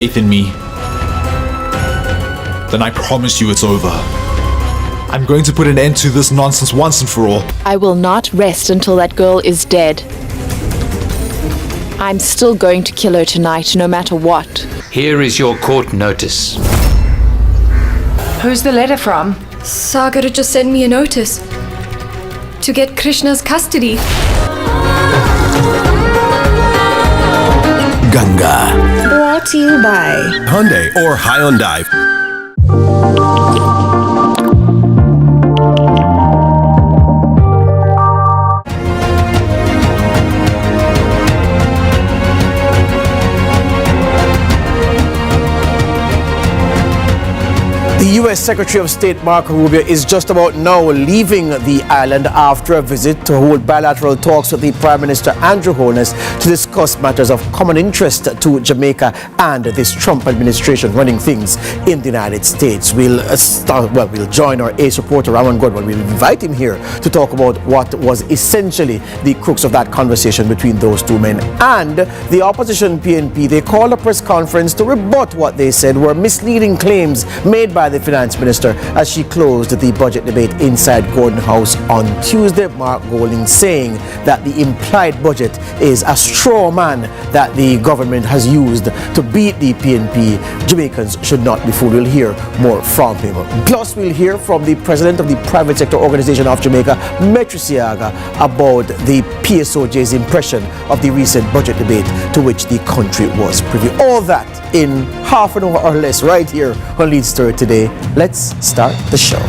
faith in me, then I promise you it's over. I'm going to put an end to this nonsense once and for all. I will not rest until that girl is dead. I'm still going to kill her tonight, no matter what. Here is your court notice. Who's the letter from? Sagar just sent me a notice to get Krishna's custody. Ganga. Brought to you by Hyundai or Hyundai. The U.S. Secretary of State Marco Rubio is just about now leaving the island after a visit to hold bilateral talks with the Prime Minister Andrew Holness to discuss matters of common interest to Jamaica and this Trump administration running things in the United States. We'll join our ace reporter Ramon Godwin. We'll invite him here to talk about what was essentially the crux of that conversation between those two men. And the opposition PNP, they called a press conference to rebut what they said were misleading claims made by the finance minister as she closed the budget debate inside Gordon House on Tuesday. Mark Golding saying that the implied budget is a straw man that the government has used to beat the PNP. Jamaicans should not be fooled. We'll hear more from him. Plus, we'll hear from the president of the private sector organization of Jamaica, Metri Siaga, about the PSOJ's impression of the recent budget debate to which the country was privy. All that in half an hour or less right here on Lead Story today. Let's start the show.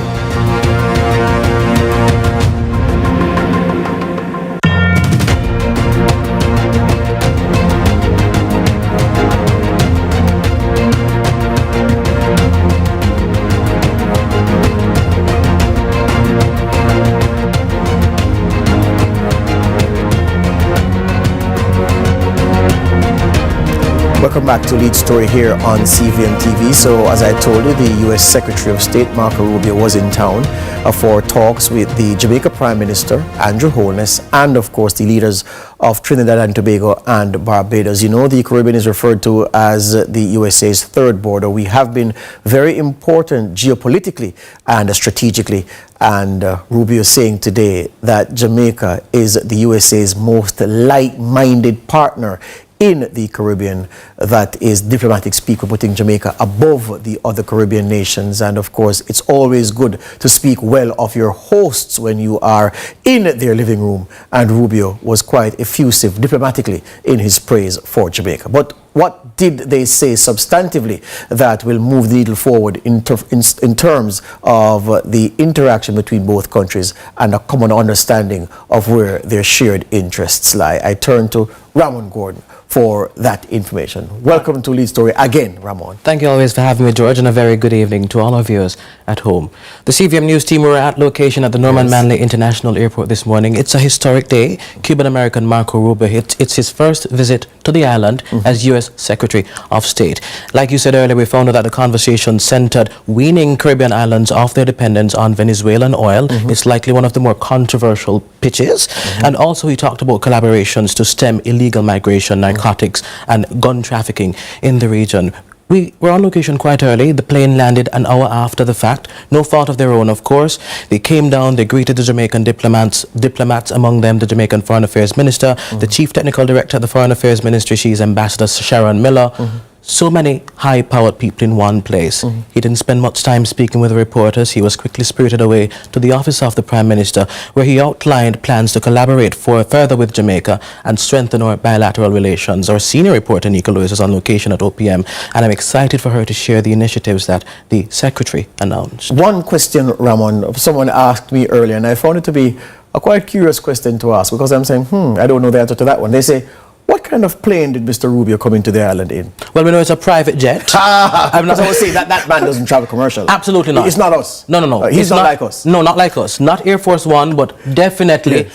Welcome back to Lead Story here on CVM TV. So as I told you, the U.S. Secretary of State Marco Rubio was in town for talks with the Jamaica Prime Minister Andrew Holness and of course the leaders of Trinidad and Tobago and Barbados. You know, the Caribbean is referred to as the USA's third border. We have been very important geopolitically and strategically, and Rubio is saying today that Jamaica is the USA's most like-minded partner in the Caribbean. That is diplomatic speak. We're putting Jamaica above the other Caribbean nations. And of course, it's always good to speak well of your hosts when you are in their living room. And Rubio was quite effusive diplomatically in his praise for Jamaica. But what did they say substantively that will move the needle forward in terms of the interaction between both countries and a common understanding of where their shared interests lie? I turn to Ramon Gordon for that information. Welcome to Lead Story again, Ramon. Thank you always for having me, George, and a very good evening to all our viewers at home. The CVM News team were at location at the Norman Manley International Airport this morning. It's a historic day. Cuban-American Marco Rubio, it's his first visit to the island as U.S. Secretary of State. Like you said earlier, we found out that the conversation centered weaning Caribbean islands off their dependence on Venezuelan oil. It's likely one of the more controversial pitches. And also he talked about collaborations to stem illegal migration, narcotics and gun trafficking in the region. We were on location quite early. The plane landed an hour after the fact. No fault of their own, of course. They came down, they greeted the Jamaican diplomats, among them the Jamaican Foreign Affairs Minister, the Chief Technical Director of the Foreign Affairs Ministry, she's Ambassador Sharon Miller. So many high-powered people in one place. He didn't spend much time speaking with the reporters. He was quickly spirited away to the office of the Prime Minister, where he outlined plans to collaborate further with Jamaica and strengthen our bilateral relations. Our senior reporter, Nika Lewis, is on location at OPM, and I'm excited for her to share the initiatives that the Secretary announced. One question, Ramon, someone asked me earlier, and I found it to be a quite curious question to ask, because I'm saying, I don't know the answer to that one. They say, what kind of plane did Mr. Rubio come into the island in? Well, we know it's a private jet. I'm not going to say that man doesn't travel commercial. Absolutely not. It's not us. No. He's not like us. No, not like us. Not Air Force One, but definitely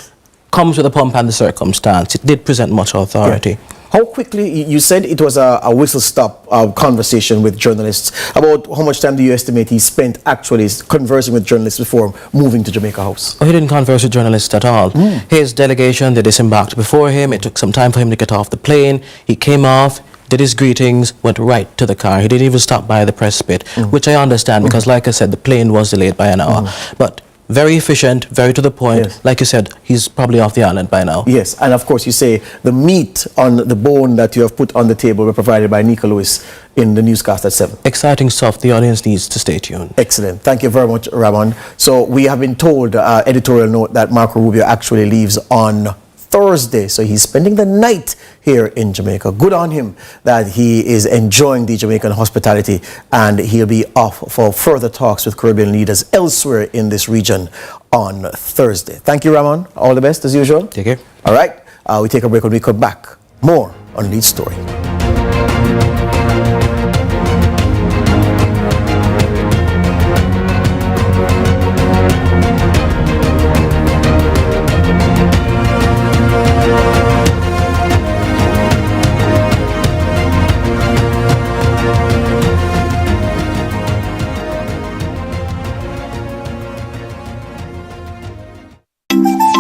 comes with the pomp and the circumstance. It did present much authority. Yeah. How quickly, you said it was a whistle-stop conversation with journalists. About how much time do you estimate he spent actually conversing with journalists before moving to Jamaica House? Oh, he didn't converse with journalists at all. His delegation, they disembarked before him. It took some time for him to get off the plane. He came off. did his greetings, went right to the car. He didn't even stop by the press pit, which I understand because, like I said, the plane was delayed by an hour. But very efficient, very to the point. Yes. Like you said, he's probably off the island by now. Yes, and of course you say the meat on the bone that you have put on the table were provided by Nico Lewis in the newscast at 7. Exciting stuff. The audience needs to stay tuned. Excellent. Thank you very much, Ramon. So we have been told, editorial note, that Marco Rubio actually leaves on Thursday. So he's spending the night here in Jamaica. Good on him that he is enjoying the Jamaican hospitality, and he'll be off for further talks with Caribbean leaders elsewhere in this region on Thursday. Thank you, Ramon. All the best as usual. Take care. All right. We take a break. When we come back, more on Lead Story.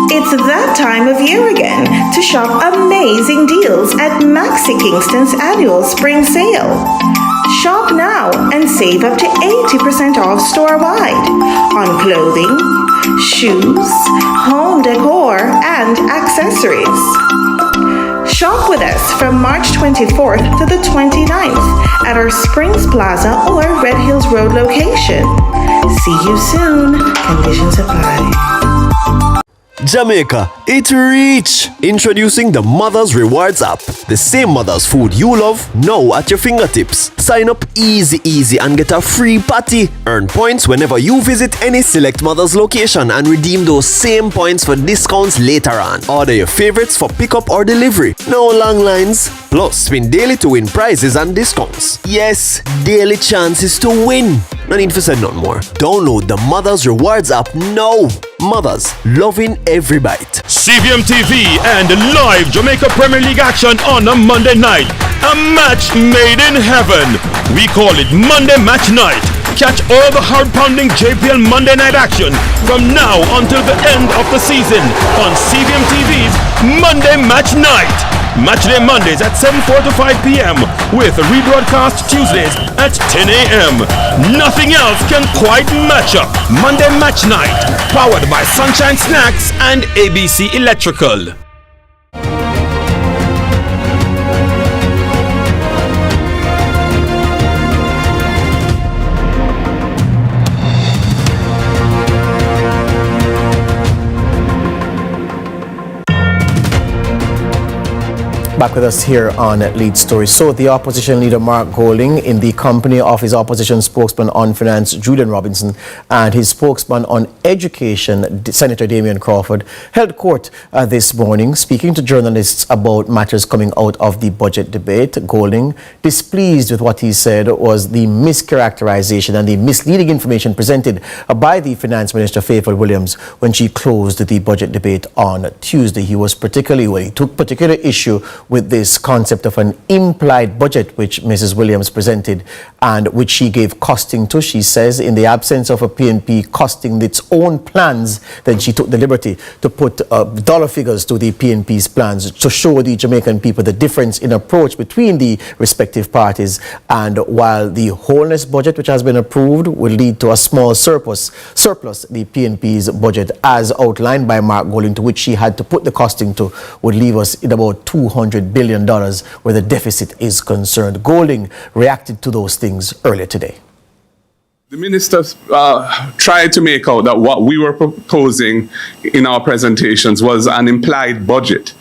It's that time of year again to shop amazing deals at Maxi Kingston's annual spring sale. Shop now and save up to 80% off store-wide on clothing, shoes, home decor, and accessories. Shop with us from March 24th to the 29th at our Springs Plaza or Red Hills Road location. See you soon. Conditions apply. Jamaica, it reach! Introducing the Mother's Rewards app. The same mother's food you love, now at your fingertips. Sign up easy and get a free patty. Earn points whenever you visit any select Mother's location and redeem those same points for discounts later on. Order your favorites for pickup or delivery. No long lines. Plus, win daily to win prizes and discounts. Yes, daily chances to win. No need for say nothing more. Download the Mother's Rewards app now. Mothers, loving every bite. CVM TV and live Jamaica Premier League action on a Monday night. A match made in heaven. We call it Monday Match Night. Catch all the hard-pounding JPL Monday night action from now until the end of the season on CVM TV's Monday Match Night. Matchday Mondays at 7:45 to 5 p.m. with rebroadcast Tuesdays at 10 a.m. Nothing else can quite match up. Monday Match Night, powered by Sunshine Snacks and ABC Electrical. Back with us here on Lead Story. So the opposition leader Mark Golding, in the company of his opposition spokesman on finance Julian Robinson and his spokesman on education Senator Damion Crawford, held court this morning speaking to journalists about matters coming out of the budget debate. Golding, displeased with what he said was the mischaracterization and the misleading information presented by the Finance Minister Adrian Williams when she closed the budget debate on Tuesday. He took particular issue with this concept of an implied budget which Mrs. Williams presented and which she gave costing to. She says in the absence of a PNP costing its own plans, then she took the liberty to put dollar figures to the PNP's plans to show the Jamaican people the difference in approach between the respective parties. And while the wholeness budget which has been approved will lead to a small surplus, the PNP's budget as outlined by Mark Golding, to which she had to put the costing to, would leave us in about $200 billion where the deficit is concerned. Golding reacted to those things earlier today. The minister tried to make out that what we were proposing in our presentations was an implied budget.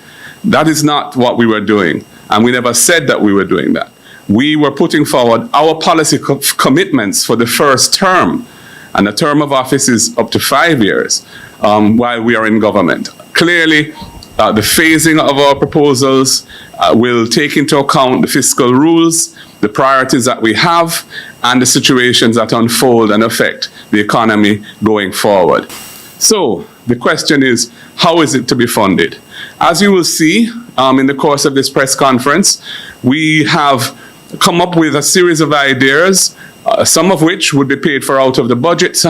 That is not what we were doing, and we never said that we were doing that. We were putting forward our policy commitments for the first term, and the term of office is up to 5 years while we are in government. Clearly, the phasing of our proposals will take into account the fiscal rules, the priorities that we have, and the situations that unfold and affect the economy going forward. So the question is, how is it to be funded? As you will see in the course of this press conference, we have come up with a series of ideas some of which would be paid for out of the budget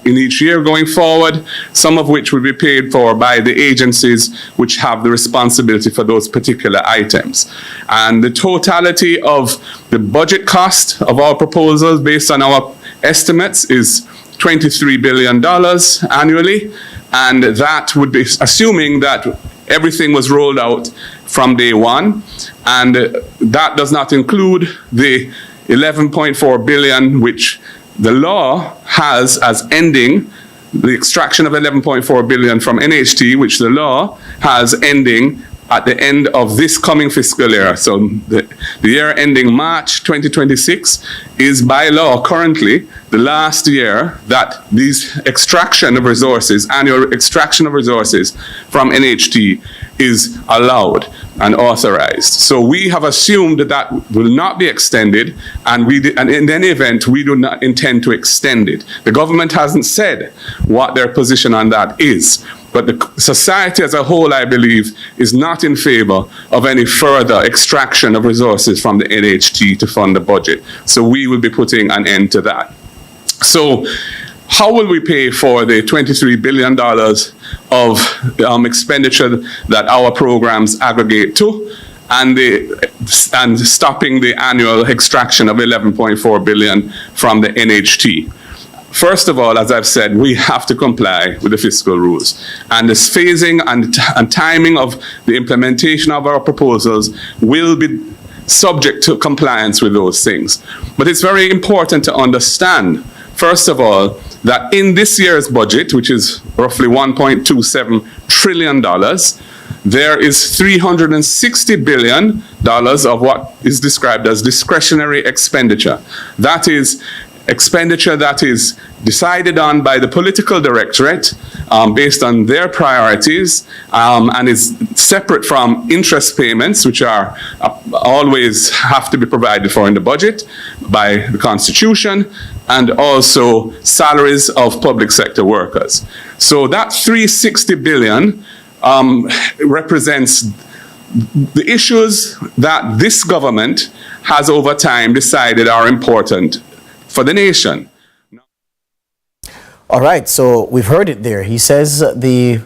in each year going forward, some of which would be paid for by the agencies which have the responsibility for those particular items. And the totality of the budget cost of our proposals based on our estimates is $23 billion annually, and that would be assuming that everything was rolled out from day one, and that does not include the 11.4 billion which the law has as ending, the extraction of 11.4 billion from NHT, which the law has ending at the end of this coming fiscal year. So the year ending March 2026 is by law currently the last year that these extraction of resources, annual extraction of resources from NHT is allowed and authorized. So we have assumed that that will not be extended, and in any event, we do not intend to extend it. The government hasn't said what their position on that is, but the society as a whole, I believe, is not in favor of any further extraction of resources from the NHT to fund the budget. So we will be putting an end to that. So how will we pay for the $23 billion of expenditure that our programs aggregate to, and stopping the annual extraction of 11.4 billion from the NHT? First of all, as I've said, we have to comply with the fiscal rules, and this phasing and timing of the implementation of our proposals will be subject to compliance with those things. But it's very important to understand, first of all, that in this year's budget, which is roughly $1.27 trillion, there is $360 billion of what is described as discretionary expenditure. That is expenditure that is decided on by the political directorate based on their priorities, and is separate from interest payments, which are always have to be provided for in the budget by the Constitution, and also salaries of public sector workers. So that $360 billion represents the issues that this government has over time decided are important for the nation. All right, so we've heard it there. He says the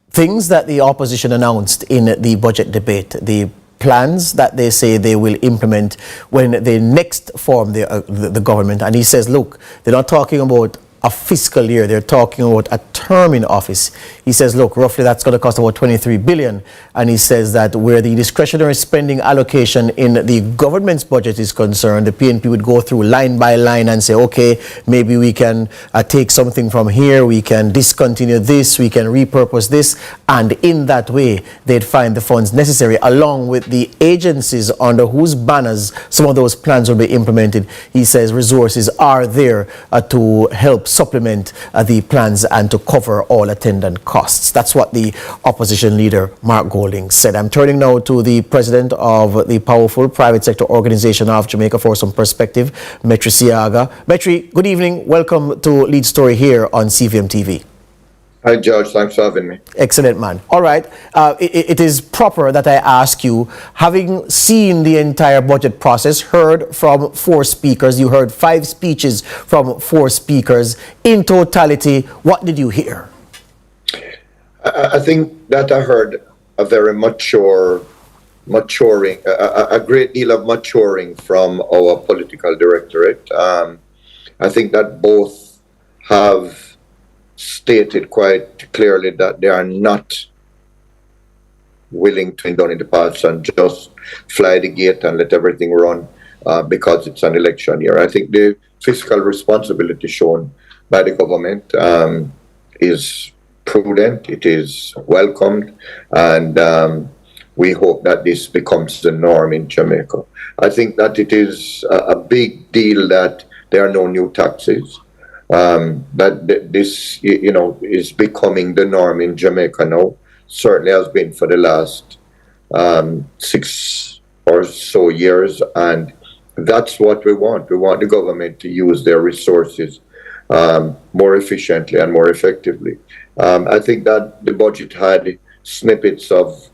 things that the opposition announced in the budget debate, the plans that they say they will implement when they next form the government. And he says, look, they're not talking about a fiscal year, they're talking about a term in office. He says, look, roughly that's going to cost about $23 billion. And he says that where the discretionary spending allocation in the government's budget is concerned, the PNP would go through line by line and say, okay, maybe we can take something from here, we can discontinue this, we can repurpose this. And in that way, they'd find the funds necessary, along with the agencies under whose banners some of those plans will be implemented. He says resources are there to help supplement the plans and to cover all attendant costs. That's what the opposition leader, Mark Golding, said. I'm turning now to the president of the powerful private sector organization of Jamaica for some perspective, Metri Siaga. Metri, good evening. Welcome to Lead Story here on CVM TV. Hi, George. Thanks for having me. Excellent, man. All right. It is proper that I ask you, having seen the entire budget process, heard from 4 speakers, you heard 5 speeches from 4 speakers. In totality, what did you hear? I think that I heard a very maturing, a great deal of maturing from our political directorate. I think that both have stated quite clearly that they are not willing to indulge in the past and just fly the gate and let everything run because it's an election year. I think the fiscal responsibility shown by the government is prudent, it is welcomed, and we hope that this becomes the norm in Jamaica. I think that it is a big deal that there are no new taxes. That this, is becoming the norm in Jamaica now. Certainly has been for the last 6 or so years, and that's what we want. We want the government to use their resources more efficiently and more effectively. I think that the budget had snippets of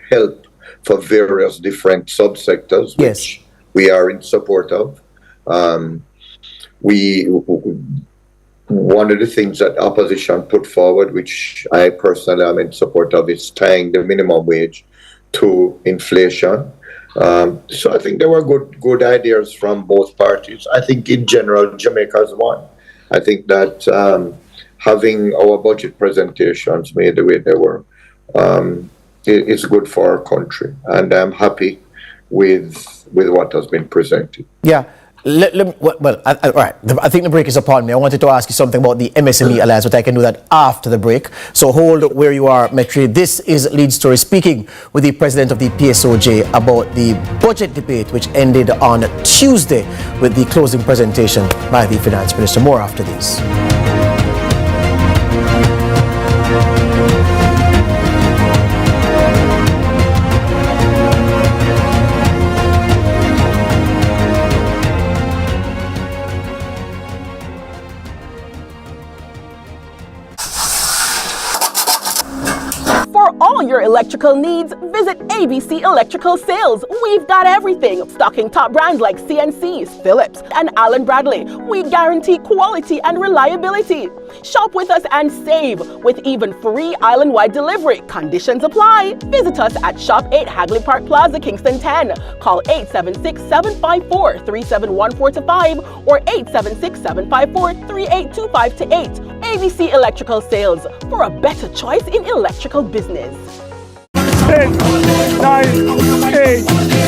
help for various different subsectors, which we are in support of. One of the things that opposition put forward, which I personally am in support of, is tying the minimum wage to inflation. So I think there were good ideas from both parties. I think in general, Jamaica's won. I think that having our budget presentations made the way they were is good for our country, and I'm happy with what has been presented. Yeah. All right. I think the break is upon me. I wanted to ask you something about the MSME Alliance, but I can do that after the break. So hold where you are, Metri. This is Lead Story speaking with the president of the PSOJ about the budget debate, which ended on Tuesday with the closing presentation by the finance minister. More after this. All your electrical needs, visit ABC Electrical Sales. We've got everything, stocking top brands like CNCs, Philips, and Allen Bradley. We guarantee quality and reliability. Shop with us and save with even free island-wide delivery. Conditions apply. Visit us at Shop 8 Hagley Park Plaza, Kingston 10. Call 876-754-3714-5 or 876-754-3825-8. ABC Electrical Sales, for a better choice in electrical business. 10, 9, 8,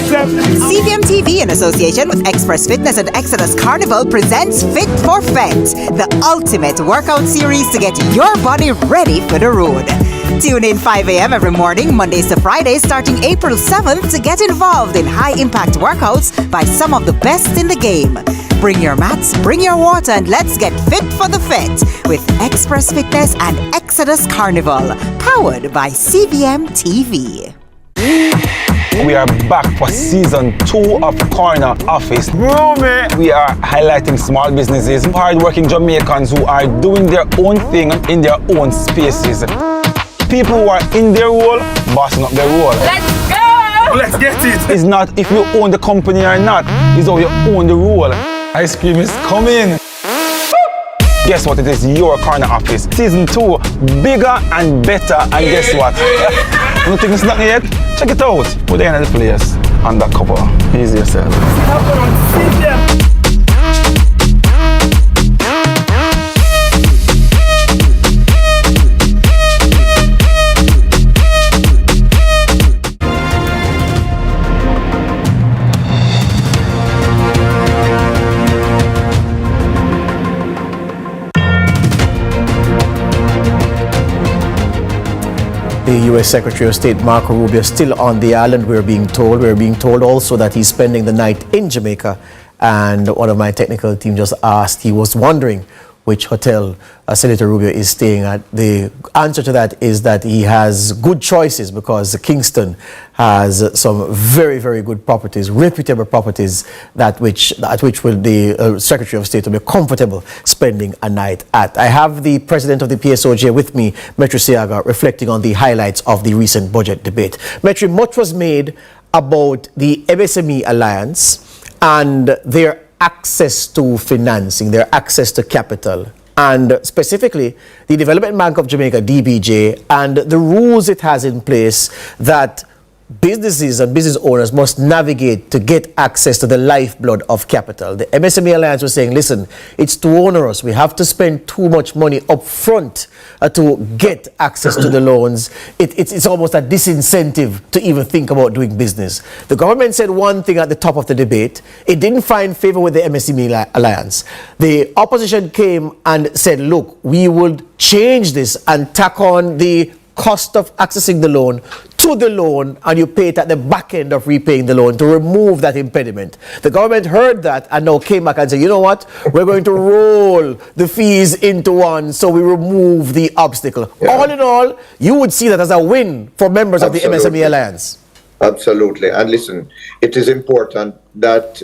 7. CVM TV, in association with Express Fitness and Exodus Carnival, presents Fit for Fent, the ultimate workout series to get your body ready for the road. Tune in 5 a.m. every morning, Mondays to Fridays, starting April 7th, to get involved in high-impact workouts by some of the best in the game. Bring your mats, bring your water, and let's get fit for the fit with Express Fitness and Exodus Carnival, powered by CVM TV. We are back for season 2 of Corner Office. We are highlighting small businesses, hard-working Jamaicans who are doing their own thing in their own spaces. People who are in their role, bossing up their role. Let's go! Let's get it! It's not if you own the company or not, it's how you own the role. Ice cream is coming. Guess what? It is your Corner Office. Season 2, bigger and better. And guess what? You don't think it's not yet? Check it out. We're there in the place. Undercover. Easy yourself. The U.S. Secretary of State Marco Rubio is still on the island, we're being told. We're being told also that he's spending the night in Jamaica. And one of my technical team just asked, he was wondering which hotel Senator Rubio is staying at. The answer to that is that he has good choices because Kingston has some very, very good properties, reputable properties at which will the Secretary of State will be comfortable spending a night at. I have the president of the PSOJ with me, Metri Siaga, reflecting on the highlights of the recent budget debate. Metri, much was made about the MSME Alliance and their access to financing, their access to capital, and specifically the Development Bank of Jamaica, DBJ, and the rules it has in place that businesses and business owners must navigate to get access to the lifeblood of capital. The MSME Alliance was saying, listen, it's too onerous. We have to spend too much money up front to get access to the loans. It's almost a disincentive to even think about doing business. The government said one thing at the top of the debate. It didn't find favor with the MSME Alliance. The opposition came and said, look, we will change this and tack on the cost of accessing the loan to the loan, and you pay it at the back end of repaying the loan to remove that impediment. The government heard that and now came back and said, you know what, we're going to roll the fees into one so we remove the obstacle. Yeah. All in all, you would see that as a win for members Absolutely. of the MSME Alliance. Absolutely. And listen, it is important that,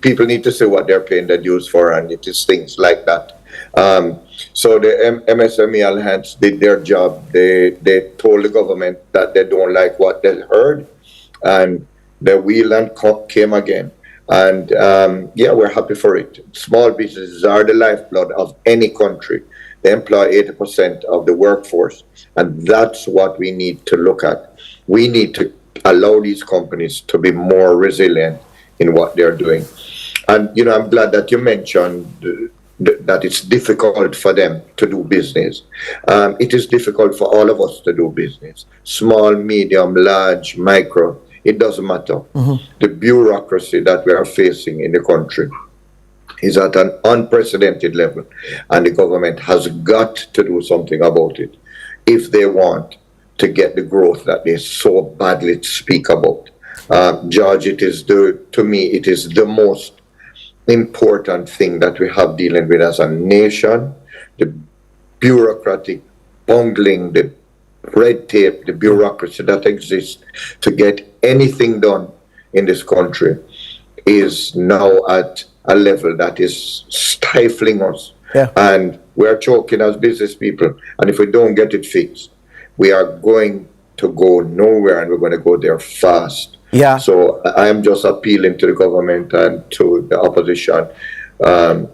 people need to see what they're paying their dues for, and it is things like that. So the MSME Alliance did their job. They told the government that they don't like what they heard, and the wheel and came again. And yeah, we're happy for it. Small businesses are the lifeblood of any country. They employ 80% of the workforce, and that's what we need to look at. We need to allow these companies to be more resilient in what they're doing. And, you know, I'm glad that you mentioned that it's difficult for them to do business. It is difficult for all of us to do business. Small, medium, large, micro, it doesn't matter. The bureaucracy that we are facing in the country is at an unprecedented level, and the government has got to do something about it if they want to get the growth that they so badly speak about. George, to me, it is the most important thing that we have dealing with as a nation. The bureaucratic bungling, the red tape, the bureaucracy that exists to get anything done in this country is now at a level that is stifling us. And we're choking as business people. And if we don't get it fixed, we are going to go nowhere, and we're going to go there fast. So I am just appealing to the government and to the opposition,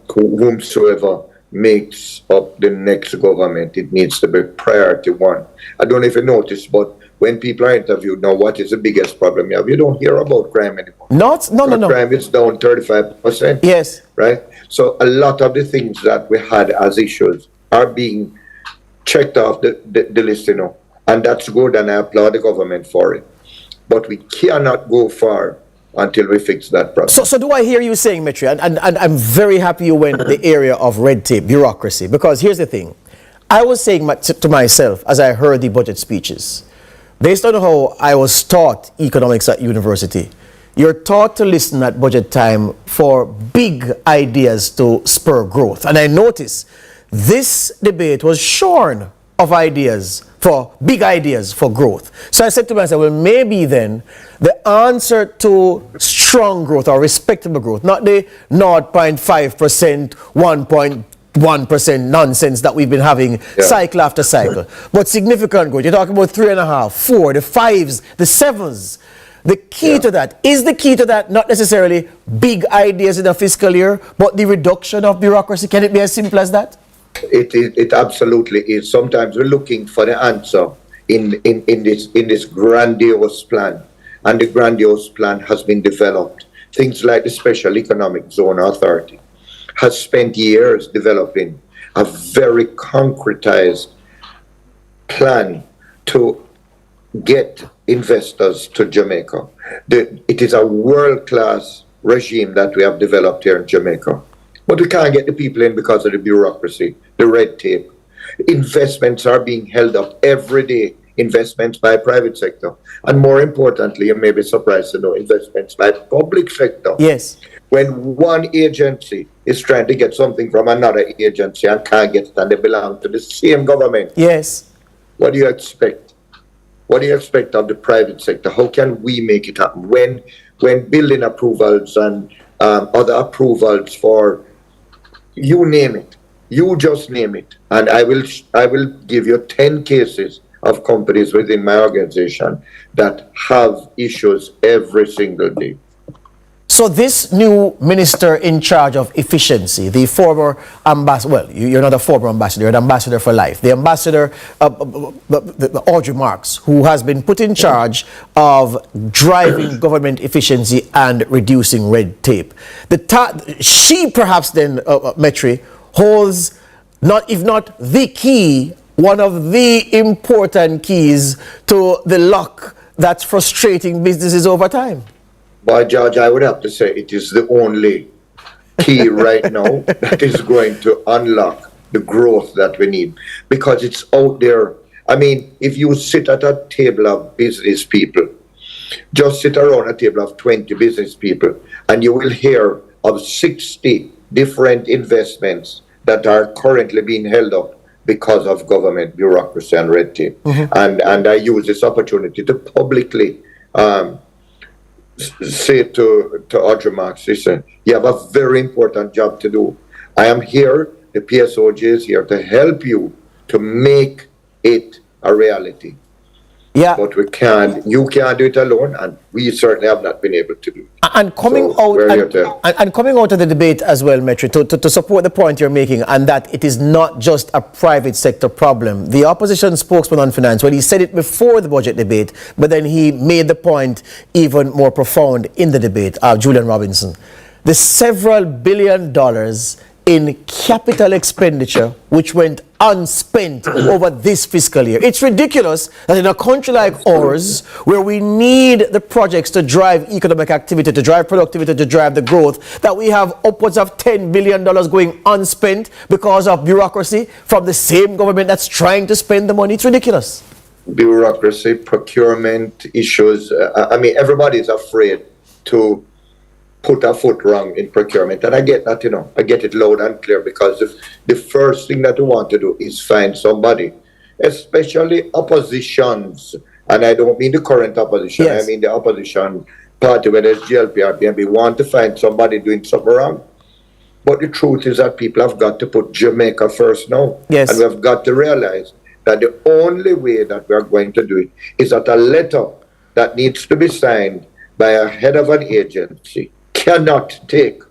whomsoever makes up the next government, it needs to be priority one. I don't know if you noticed, but when people are interviewed now, what is the biggest problem you have? You don't hear about crime anymore. No. Crime is down 35%. Yes. Right? So a lot of the things that we had as issues are being checked off the list, you know, and that's good, and I applaud the government for it. But we cannot go far until we fix that problem. So do I hear you saying, Metri, and I'm very happy you went the area of red tape, bureaucracy, because here's the thing. I was saying to myself as I heard the budget speeches, based on how I was taught economics at university, you're taught to listen at budget time for big ideas to spur growth. And I noticed this debate was shorn of ideas for big ideas for growth. So I said to myself, well, maybe then the answer to strong growth or respectable growth, not the 0.5%, 1.1% nonsense that we've been having cycle after cycle, but significant growth. You're talking about 3.5, 4, the 5s, the 7s. The key to that, is the key to that not necessarily big ideas in a fiscal year, but the reduction of bureaucracy? Can it be as simple as that? It absolutely is. Sometimes we're looking for the answer in this grandiose plan, and the grandiose plan has been developed. Things like the Special Economic Zone Authority has spent years developing a very concretized plan to get investors to Jamaica. It is a world-class regime that we have developed here in Jamaica. But we can't get the people in because of the bureaucracy, the red tape. Investments are being held up every day, investments by private sector. And more importantly, you may be surprised to know, investments by public sector. Yes. When one agency is trying to get something from another agency and can't get it, and they belong to the same government. Yes. What do you expect? What do you expect of the private sector? How can we make it happen? When building approvals and other approvals for, you name it, you just name it, and I will give you 10 cases of companies within my organization that have issues every single day. So this new minister in charge of efficiency, the former ambassador, well, you're not a former ambassador, you're an ambassador for life. The ambassador, Audrey Marks, who has been put in charge of driving government efficiency and reducing red tape. She perhaps then, Metri, holds, if not the key, one of the important keys to the lock that's frustrating businesses over time. By George, I would have to say it is the only key right now that is going to unlock the growth that we need, because it's out there. I mean, if you sit at a table of business people, just sit around a table of 20 business people, and you will hear of 60 different investments that are currently being held up because of government bureaucracy and red tape. And I use this opportunity to publicly say to Audrey Marks, listen, you have a very important job to do. I am here, the PSOJ is here to help you to make it a reality. Yeah. But you can't do it alone, and we certainly have not been able to do it. And coming coming out of the debate as well, Metri, to support the point you're making, and that it is not just a private sector problem. The opposition spokesman on finance, well, he said it before the budget debate, but then he made the point even more profound in the debate, Julian Robinson. The several $1 billion in capital expenditure which went unspent over this fiscal year. It's ridiculous that in a country like ours, where we need the projects to drive economic activity, to drive productivity, to drive the growth, that we have upwards of $10 billion going unspent because of bureaucracy from the same government that's trying to spend the money. It's ridiculous. Bureaucracy, procurement issues. I mean, everybody's afraid to put a foot wrong in procurement, and I get that, I get it loud and clear, because if the first thing that we want to do is find somebody, especially oppositions, and I don't mean the current opposition, I mean the opposition party, whether it's GLP or PNP, want to find somebody doing something wrong. But the truth is that people have got to put Jamaica first now, and we have got to realize that the only way that we are going to do it is that a letter that needs to be signed by a head of an agency cannot take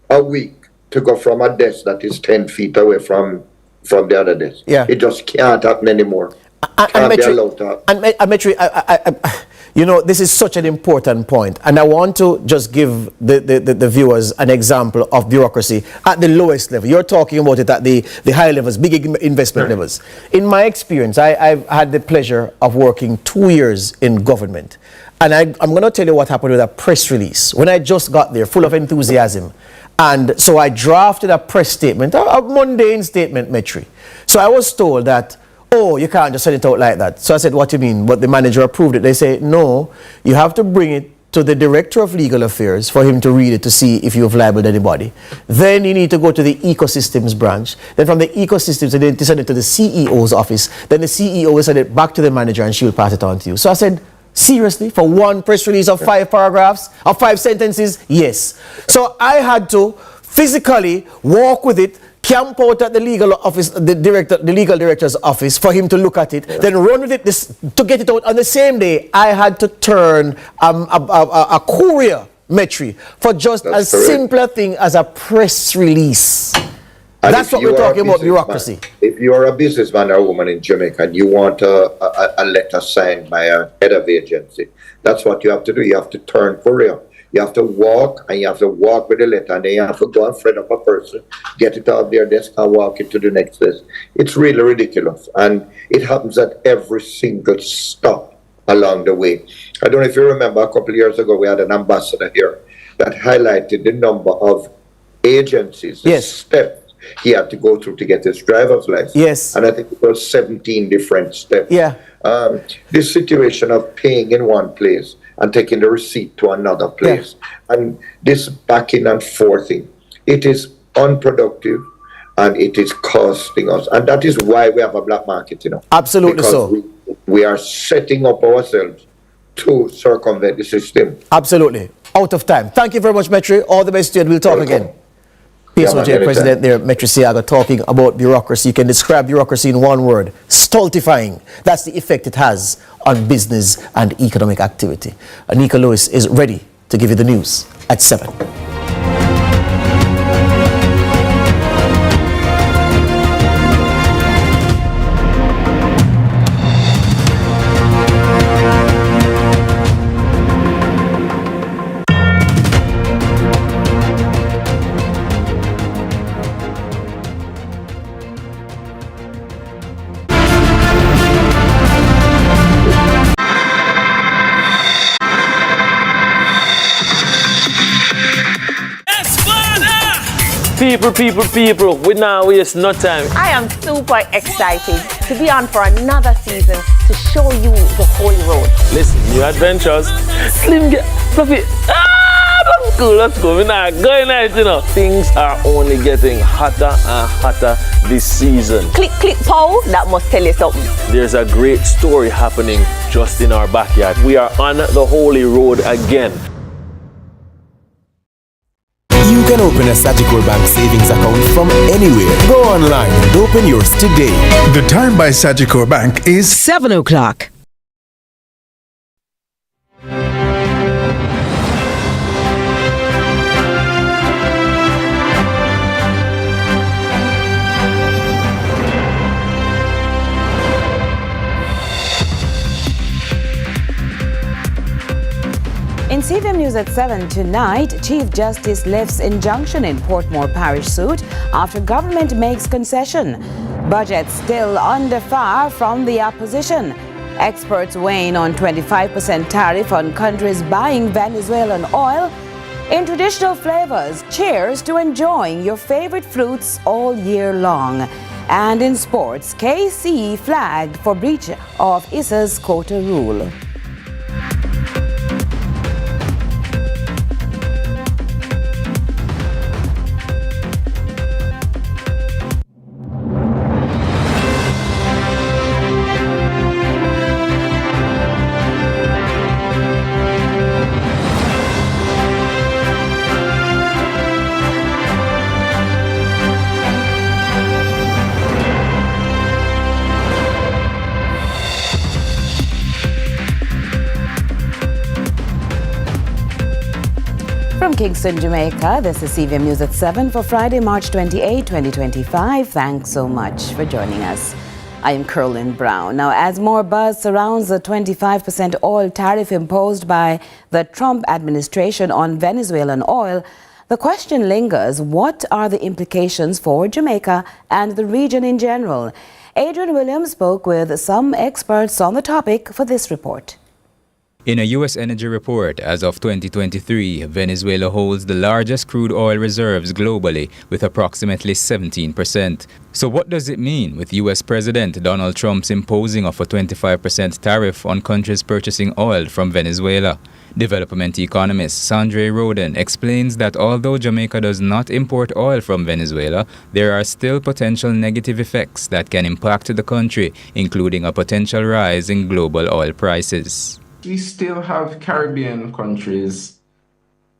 a week to go from a desk that is 10 feet away from the other desk. Yeah. It just can't happen anymore. Can't be allowed to happen. And Metri, this is such an important point, and I want to just give the viewers an example of bureaucracy at the lowest level. You're talking about it at the high levels, big investment levels. In my experience, I've had the pleasure of working 2 years in government. And I'm going to tell you what happened with a press release. When I just got there, full of enthusiasm. And so I drafted a press statement, a mundane statement, Metri. So I was told that, oh, you can't just send it out like that. So I said, what do you mean? But the manager approved it. They say, no, you have to bring it to the Director of Legal Affairs for him to read it to see if you've libeled anybody. Then you need to go to the Ecosystems branch. Then from the Ecosystems, they send it to the CEO's office. Then the CEO will send it back to the manager and she'll pass it on to you. So I said, seriously, for one press release of 5 paragraphs, of 5 sentences? Yes. So I had to physically walk with it, camp out at the legal office, the legal director's office for him to look at it, then run with it to get it out on the same day. I had to turn a courier, Metri, for just a simpler thing as a press release. And that's what we're talking about, bureaucracy. If you're a businessman or woman in Jamaica and you want a letter signed by a head of agency, that's what you have to do. You have to turn courier. You have to walk, and you have to walk with the letter, and then you have to go in front of a person, get it off their desk, and walk it to the next desk. It's really ridiculous, and it happens at every single stop along the way. I don't know if you remember, a couple of years ago, we had an ambassador here that highlighted the number of agencies, steps he had to go through to get his driver's license. Yes. And I think it was 17 different steps. Yeah. This situation of paying in one place and taking the receipt to another place, and this backing and forthing, it is unproductive and it is costing us. And that is why we have a black market, Absolutely because so. We are setting up ourselves to circumvent the system. Absolutely. Out of time. Thank you very much, Metri. All the best to you, and we'll talk again. PSOJ President there, Metri Siaga, talking about bureaucracy. You can describe bureaucracy in one word: stultifying. That's the effect it has on business and economic activity. Anika Lewis is ready to give you the news at 7. People, we now waste no time. I am super excited to be on for another season to show you the Holy Road. Listen, new adventures. Slim get Fluffy. That's cool, let's go. We're not going out, Things are only getting hotter and hotter this season. Click, pow, that must tell you something. There's a great story happening just in our backyard. We are on the Holy Road again. You can open a Sagicor Bank savings account from anywhere. Go online and open yours today. The time by Sagicor Bank is 7 o'clock. News at 7 tonight. Chief Justice lifts injunction in Portmore Parish suit after government makes concession. Budget still under fire from the opposition. Experts weighing on 25% tariff on countries buying Venezuelan oil. In traditional flavors, cheers to enjoying your favorite fruits all year long. And in sports, KC flagged for breach of ISA's quota rule. From Kingston, Jamaica, this is CVM News at 7 for Friday, March 28, 2025. Thanks so much for joining us. I am Curlin Brown. Now, as more buzz surrounds the 25% oil tariff imposed by the Trump administration on Venezuelan oil, the question lingers, what are the implications for Jamaica and the region in general? Adrian Williams spoke with some experts on the topic for this report. In a U.S. energy report, as of 2023, Venezuela holds the largest crude oil reserves globally with approximately 17%. So what does it mean with U.S. President Donald Trump's imposing of a 25% tariff on countries purchasing oil from Venezuela? Development economist Sandre Roden explains that although Jamaica does not import oil from Venezuela, there are still potential negative effects that can impact the country, including a potential rise in global oil prices. We still have Caribbean countries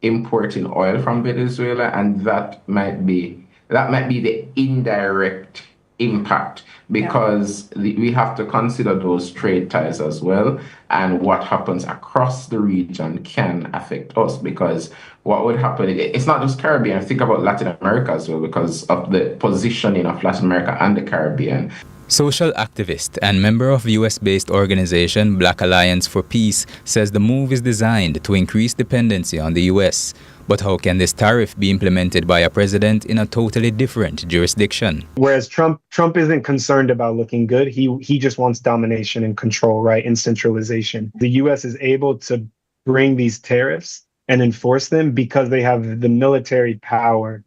importing oil from Venezuela, and that might be the indirect impact, because we have to consider those trade ties as well, and what happens across the region can affect us, because what would happen, it's not just Caribbean, think about Latin America as well, because of the positioning of Latin America and the Caribbean. Social activist and member of US-based organization Black Alliance for Peace says the move is designed to increase dependency on the US. But how can this tariff be implemented by a president in a totally different jurisdiction? Whereas Trump isn't concerned about looking good. He just wants domination and control, right, and centralization. The US is able to bring these tariffs and enforce them because they have the military power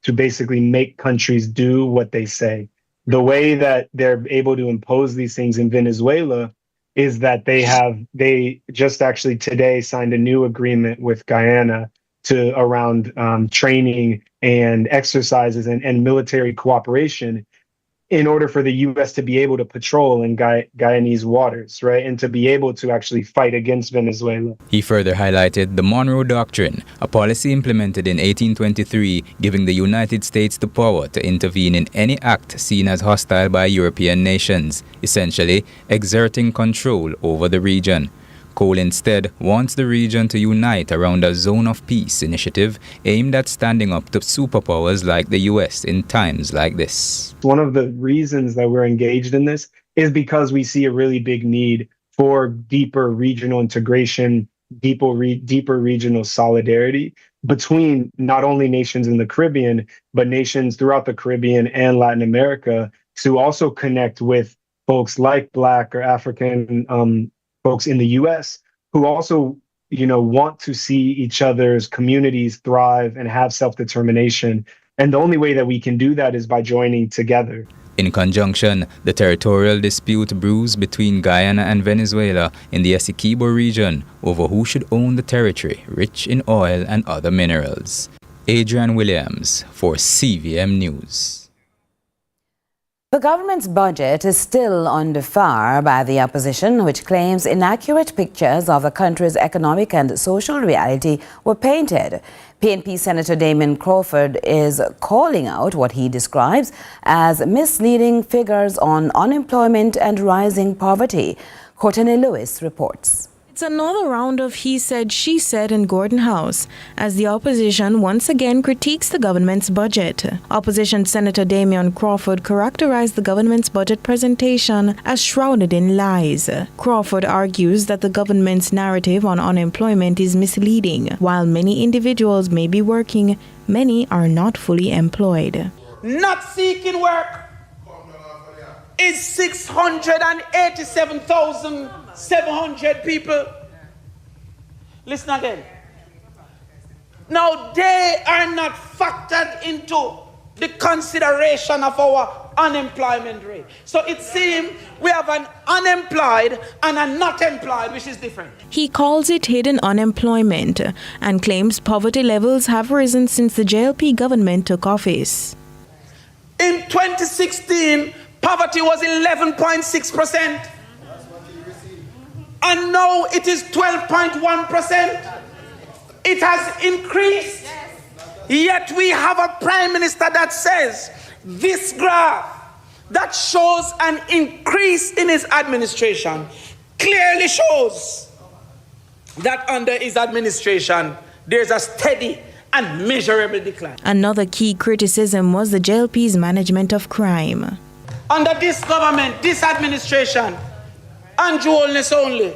to basically make countries do what they say. The way that they're able to impose these things in Venezuela is that they just actually today signed a new agreement with Guyana around training and exercises and military cooperation in order for the U.S. to be able to patrol in Guyanese waters, right, and to be able to actually fight against Venezuela. He further highlighted the Monroe Doctrine, a policy implemented in 1823 giving the United States the power to intervene in any act seen as hostile by European nations, essentially exerting control over the region. Cole instead wants the region to unite around a Zone of Peace initiative aimed at standing up to superpowers like the US in times like this. One of the reasons that we're engaged in this is because we see a really big need for deeper regional integration, deeper regional solidarity between not only nations in the Caribbean, but nations throughout the Caribbean and Latin America to also connect with folks like Black or African folks in the U.S. who also, want to see each other's communities thrive and have self-determination. And the only way that we can do that is by joining together. In conjunction, the territorial dispute brews between Guyana and Venezuela in the Essequibo region over who should own the territory rich in oil and other minerals. Adrian Williams for CVM News. The government's budget is still under fire by the opposition, which claims inaccurate pictures of the country's economic and social reality were painted. PNP Senator Damion Crawford is calling out what he describes as misleading figures on unemployment and rising poverty. Courteney reports. It's another round of he said, she said in Gordon House as the opposition once again critiques the government's budget. Opposition Senator Damion Crawford characterized the government's budget presentation as shrouded in lies. Crawford argues that the government's narrative on unemployment is misleading. While many individuals may be working, many are not fully employed. Not seeking work is 687,700 people. Listen again. Now they are not factored into the consideration of our unemployment rate. So it seems we have an unemployed and a not employed, which is different. He calls it hidden unemployment and claims poverty levels have risen since the JLP government took office. In 2016, poverty was 11.6%. And now it is 12.1%. It has increased. Yet we have a prime minister that says this graph that shows an increase in his administration clearly shows that under his administration there's a steady and measurable decline. Another key criticism was the JLP's management of crime. Under this government, this administration, and Holness only,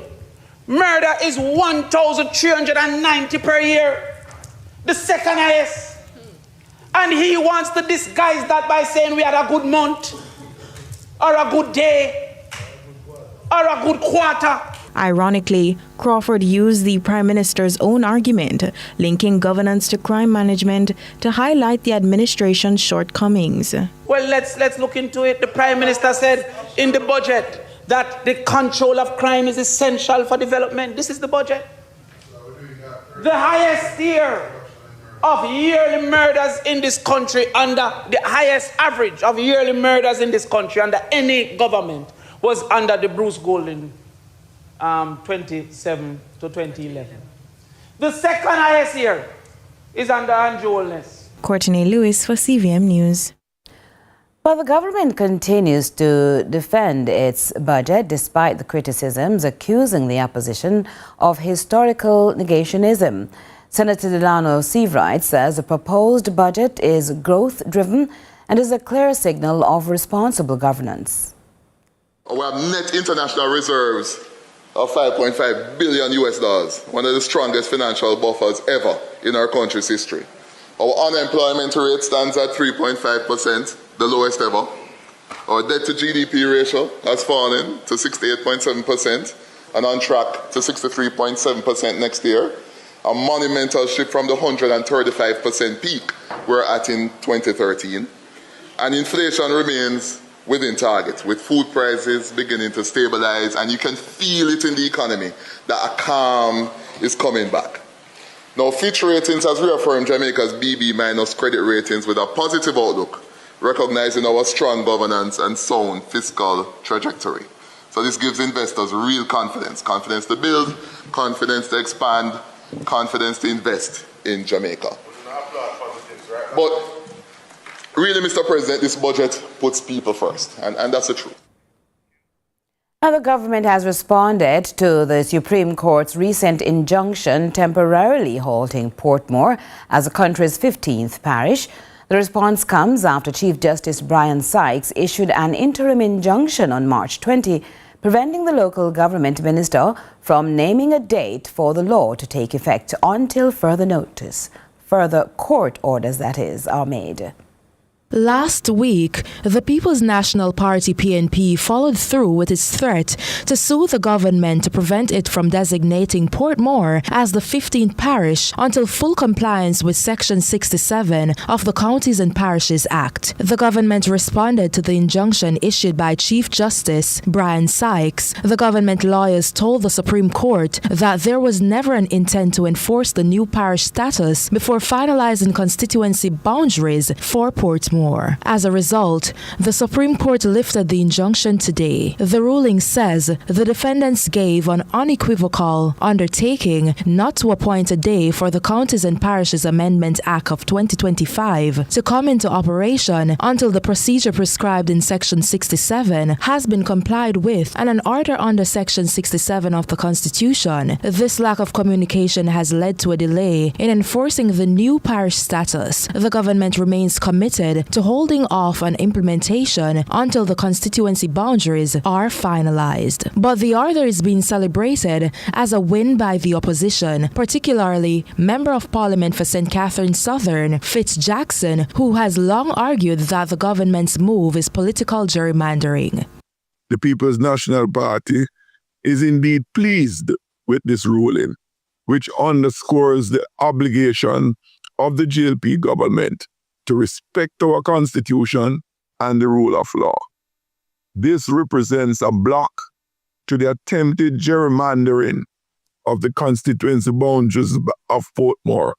murder is 1,390 per year, the second highest. And he wants to disguise that by saying we had a good month, or a good day, or a good quarter. Ironically, Crawford used the Prime Minister's own argument, linking governance to crime management, to highlight the administration's shortcomings. Well, let's look into it. The Prime Minister said in the budget that the control of crime is essential for development. This is the budget. The highest year of yearly murders in this country, under the highest average of yearly murders in this country under any government, was under the Bruce Golding 27 to 2011. The second highest year is under Andrew Holness. Courteney Lewis for CVM News. Well, the government continues to defend its budget despite the criticisms accusing the opposition of historical negationism. Senator Delano Seiveright says the proposed budget is growth-driven and is a clear signal of responsible governance. We have net international reserves of $5.5 billion US, one of the strongest financial buffers ever in our country's history. Our unemployment rate stands at 3.5%, the lowest ever. Our debt to GDP ratio has fallen to 68.7% and on track to 63.7% next year. A monumental shift from the 135% peak we're at in 2013. And inflation remains within target, with food prices beginning to stabilize, and you can feel it in the economy that a calm is coming back. Now, Fitch Ratings has reaffirmed Jamaica's BB- credit ratings with a positive outlook, recognizing our strong governance and sound fiscal trajectory. So this gives investors real confidence to build, confidence to expand, confidence to invest in Jamaica. But really, Mr. President, this budget puts people first, and that's the truth. Now, the government has responded to the Supreme Court's recent injunction temporarily halting Portmore as the country's 15th parish. The response comes after Chief Justice Brian Sykes issued an interim injunction on March 20, preventing the local government minister from naming a date for the law to take effect until further notice. Further court orders, that is, are made. Last week, the People's National Party PNP followed through with its threat to sue the government to prevent it from designating Portmore as the 15th parish until full compliance with Section 67 of the Counties and Parishes Act. The government responded to the injunction issued by Chief Justice Brian Sykes. The government lawyers told the Supreme Court that there was never an intent to enforce the new parish status before finalizing constituency boundaries for Portmore. Portmore. As a result, the Supreme Court lifted the injunction today. The ruling says the defendants gave an unequivocal undertaking not to appoint a day for the Counties and Parishes Amendment Act of 2025 to come into operation until the procedure prescribed in Section 67 has been complied with and an order under Section 67 of the Constitution. This lack of communication has led to a delay in enforcing the new parish status. The government remains committed to holding off on implementation until the constituency boundaries are finalized. But the order is being celebrated as a win by the opposition, particularly Member of Parliament for St. Catherine Southern, Fitz Jackson, who has long argued that the government's move is political gerrymandering. The People's National Party is indeed pleased with this ruling, which underscores the obligation of the GLP government to respect our Constitution and the rule of law. This represents a block to the attempted gerrymandering of the constituency boundaries of Portmore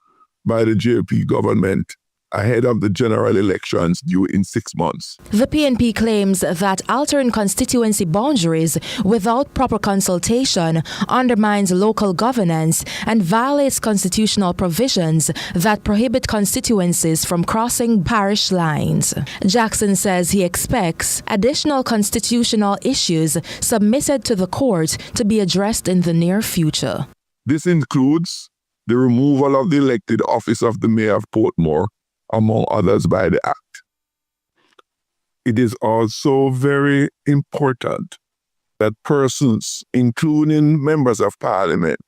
by the GLP government ahead of the general elections due in 6 months. The PNP claims that altering constituency boundaries without proper consultation undermines local governance and violates constitutional provisions that prohibit constituencies from crossing parish lines. Jackson says he expects additional constitutional issues submitted to the court to be addressed in the near future. This includes the removal of the elected office of the Mayor of Portmore, among others, by the Act. It is also very important that persons, including members of Parliament,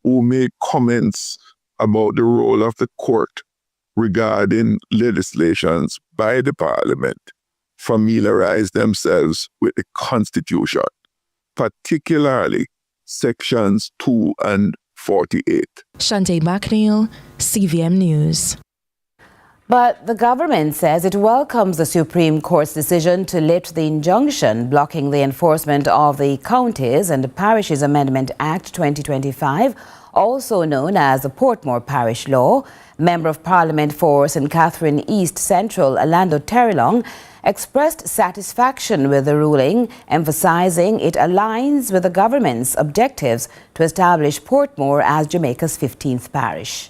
who make comments about the role of the court regarding legislations by the Parliament, familiarize themselves with the Constitution, particularly Sections 2 and 48. Shante McNeil, CVM News. But the government says it welcomes the Supreme Court's decision to lift the injunction blocking the enforcement of the Counties and Parishes Amendment Act 2025, also known as the Portmore Parish Law. Member of Parliament for St. Catherine East Central, Orlando Terrelong, expressed satisfaction with the ruling, emphasizing it aligns with the government's objectives to establish Portmore as Jamaica's 15th parish.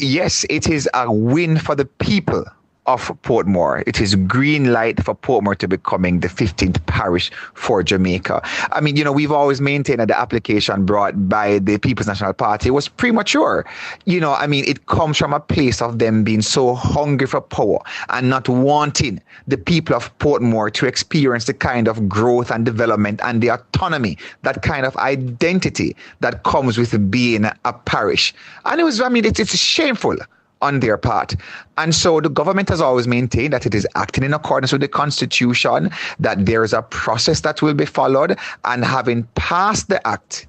Yes, it is a win for the people of Portmore. It is green light for Portmore to becoming the 15th parish for Jamaica. I mean, we've always maintained that the application brought by the People's National Party was premature. It comes from a place of them being so hungry for power and not wanting the people of Portmore to experience the kind of growth and development and the autonomy, that kind of identity that comes with being a parish. And it's shameful on their part. And so the government has always maintained that it is acting in accordance with the Constitution, that there is a process that will be followed, and having passed the act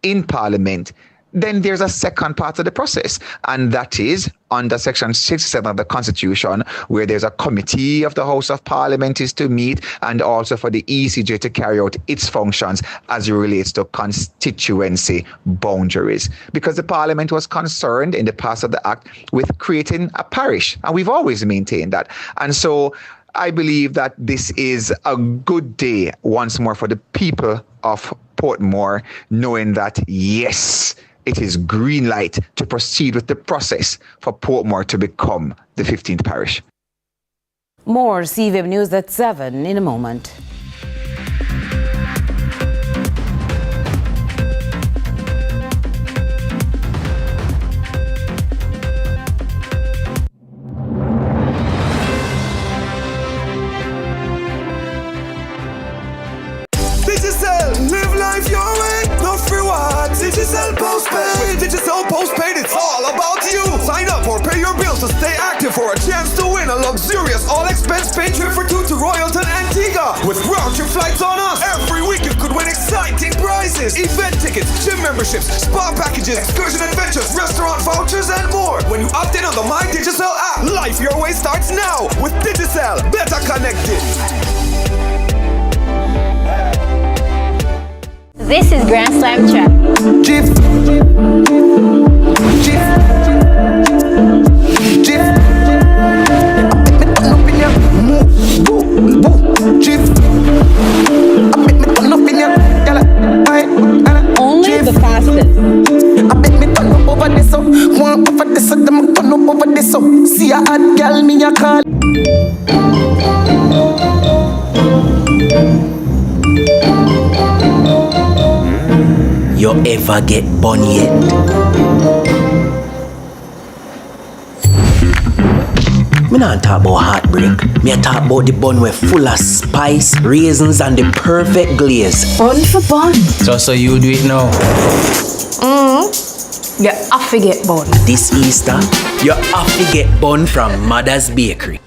in Parliament, then there's a second part of the process, and that is under Section 67 of the Constitution, where there's a committee of the House of Parliament is to meet, and also for the ECJ to carry out its functions as it relates to constituency boundaries. Because the Parliament was concerned in the past of the Act with creating a parish, and we've always maintained that. And so I believe that this is a good day once more for the people of Portmore, knowing that, yes, it is green light to proceed with the process for Portmore to become the 15th parish. More CVM News at 7 in a moment. Live life your way, no free rewards. Digital postpaid. With digital postpaid, it's all about you. Sign up or pay your bills to stay active for a chance to win a luxurious all-expense paid trip for two to Royalton, Antigua. With round-trip flights on us, every week you could win exciting prizes, event tickets, gym memberships, spa packages, excursion adventures, restaurant vouchers, and more. When you opt in on the My Digicel app, life your way starts now with Digicel. Better connected. This is Grand Slam Trap. Jeep. Jeep. Jeep. so see a hot girl me a call. You ever get bun yet? Me not talk about heartbreak. Me a talk about the bun where full of spice, raisins and the perfect glaze. Bun for bun. Just so you do it now. You have to get bun. This Easter, you have to get bun from Mother's Bakery.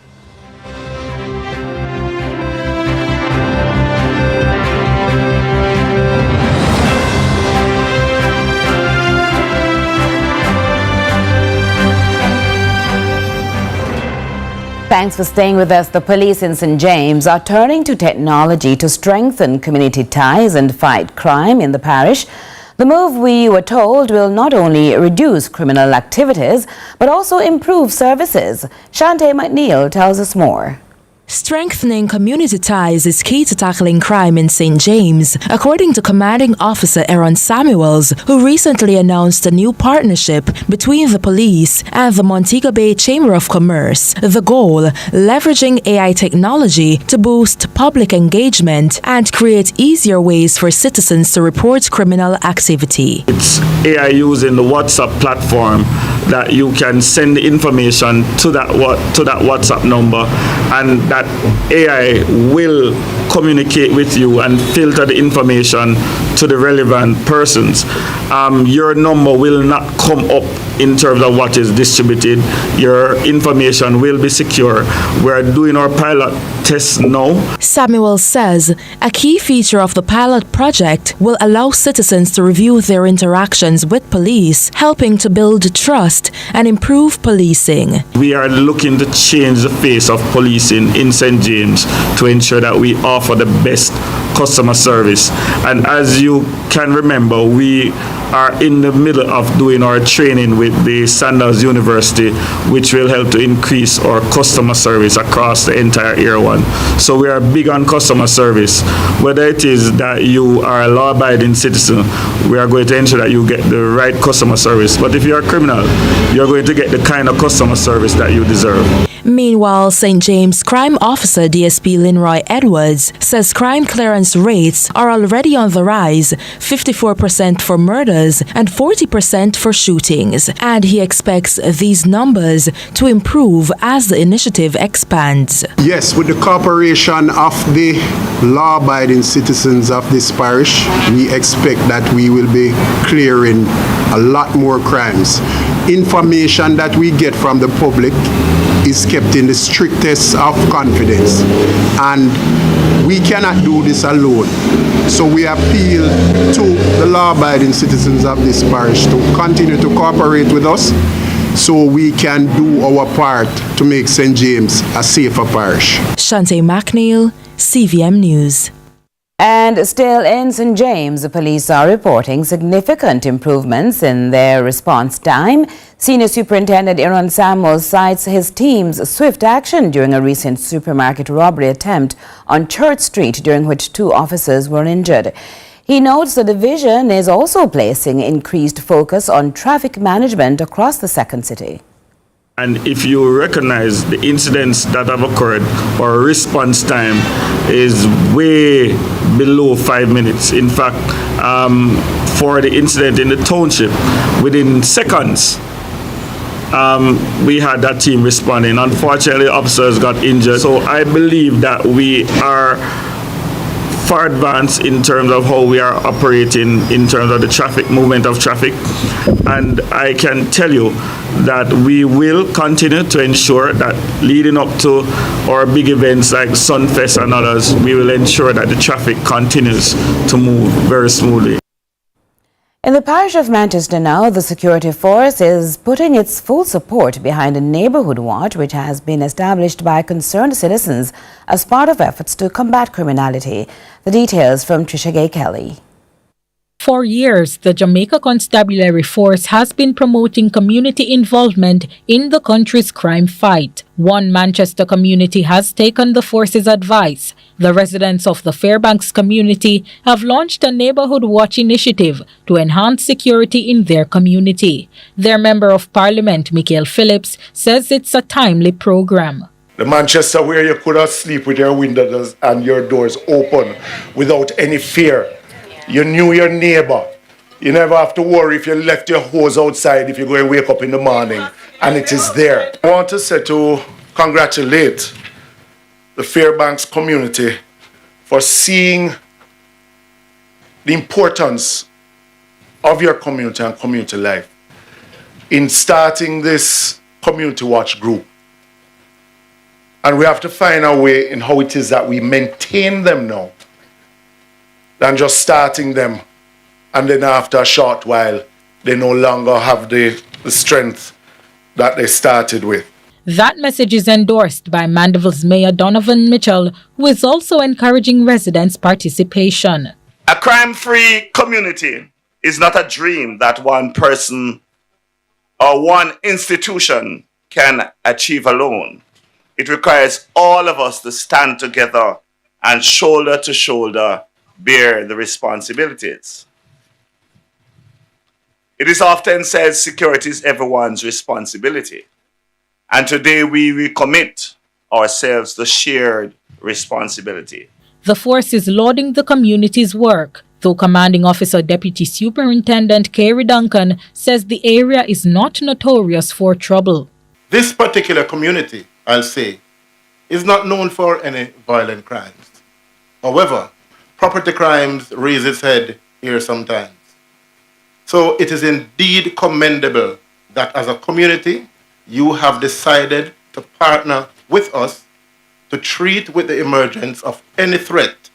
Thanks for staying with us. The police in St. James are turning to technology to strengthen community ties and fight crime in the parish. The move, we were told, will not only reduce criminal activities, but also improve services. Shante McNeil tells us more. Strengthening community ties is key to tackling crime in St. James, according to Commanding Officer Aaron Samuels, who recently announced a new partnership between the police and the Montego Bay Chamber of Commerce. The goal, leveraging AI technology to boost public engagement and create easier ways for citizens to report criminal activity. It's AI using the WhatsApp platform that you can send the information to that WhatsApp number, and that AI will communicate with you and filter the information to the relevant persons. Your number will not come up in terms of what is distributed. Your information will be secure. We're doing our pilot test now. Samuel says a key feature of the pilot project will allow citizens to review their interactions with police, helping to build trust and improve policing. We are looking to change the face of policing in St. James to ensure that we offer the best customer service. And as you can remember, we are in the middle of doing our training with the Sanders University, which will help to increase our customer service across the entire Area 1. So we are big on customer service. Whether it is that you are a law-abiding citizen, we are going to ensure that you get the right customer service. But if you're a criminal, you're going to get the kind of customer service that you deserve. Meanwhile, St. James Crime Officer DSP Linroy Edwards says crime clearance rates are already on the rise, 54% for murders and 40% for shootings. And he expects these numbers to improve as the initiative expands. Yes, with the cooperation of the law-abiding citizens of this parish, we expect that we will be clearing a lot more crimes. Information that we get from the public is kept in the strictest of confidence, and we cannot do this alone. So we appeal to the law-abiding citizens of this parish to continue to cooperate with us so we can do our part to make St. James a safer parish. Shante McNeil, CVM News. And still in St. James, the police are reporting significant improvements in their response time. Senior Superintendent Aaron Samuels cites his team's swift action during a recent supermarket robbery attempt on Church Street, during which 2 officers were injured. He notes the division is also placing increased focus on traffic management across the second city. And if you recognize the incidents that have occurred, our response time is way below 5 minutes. In fact, for the incident in the township, within seconds, we had that team responding. Unfortunately, officers got injured. So I believe that we are far advanced in terms of how we are operating in terms of the traffic, movement of traffic. And I can tell you that we will continue to ensure that leading up to our big events like Sunfest and others, we will ensure that the traffic continues to move very smoothly. In the parish of Manchester now, the security force is putting its full support behind a neighborhood watch which has been established by concerned citizens as part of efforts to combat criminality. The details from Trisha Gay Kelly. For years, the Jamaica Constabulary Force has been promoting community involvement in the country's crime fight. One Manchester community has taken the force's advice. The residents of the Fairbanks community have launched a neighborhood watch initiative to enhance security in their community. Their Member of Parliament, Michael Phillips, says it's a timely program. The Manchester where you could sleep with your windows and your doors open without any fear. You knew your neighbor. You never have to worry if you left your hose outside if you go and wake up in the morning and it is there. I want to congratulate the Fairbanks community for seeing the importance of your community and community life in starting this community watch group. And we have to find a way in how it is that we maintain them now than just starting them and then after a short while they no longer have the strength that they started with. That message is endorsed by Mandeville's Mayor Donovan Mitchell, who is also encouraging residents' participation. A crime-free community is not a dream that one person or one institution can achieve alone. It requires all of us to stand together and shoulder to shoulder bear the responsibilities. It is often said security is everyone's responsibility. And today we recommit ourselves to shared responsibility. The force is lauding the community's work, though Commanding Officer Deputy Superintendent Kerry Duncan says the area is not notorious for trouble. This particular community, I'll say, is not known for any violent crimes. However, property crimes raise its head here sometimes. So it is indeed commendable that as a community, you have decided to partner with us to treat with the emergence of any threat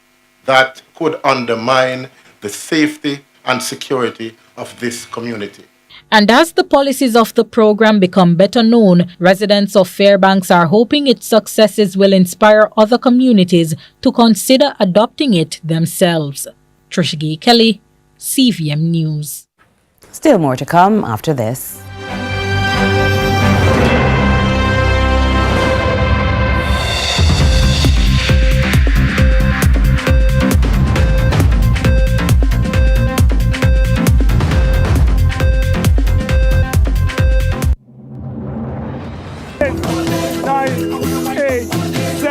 that could undermine the safety and security of this community. And as the policies of the program become better known, residents of Fairbanks are hoping its successes will inspire other communities to consider adopting it themselves. Trisha Kelly, CVM News. Still more to come after this.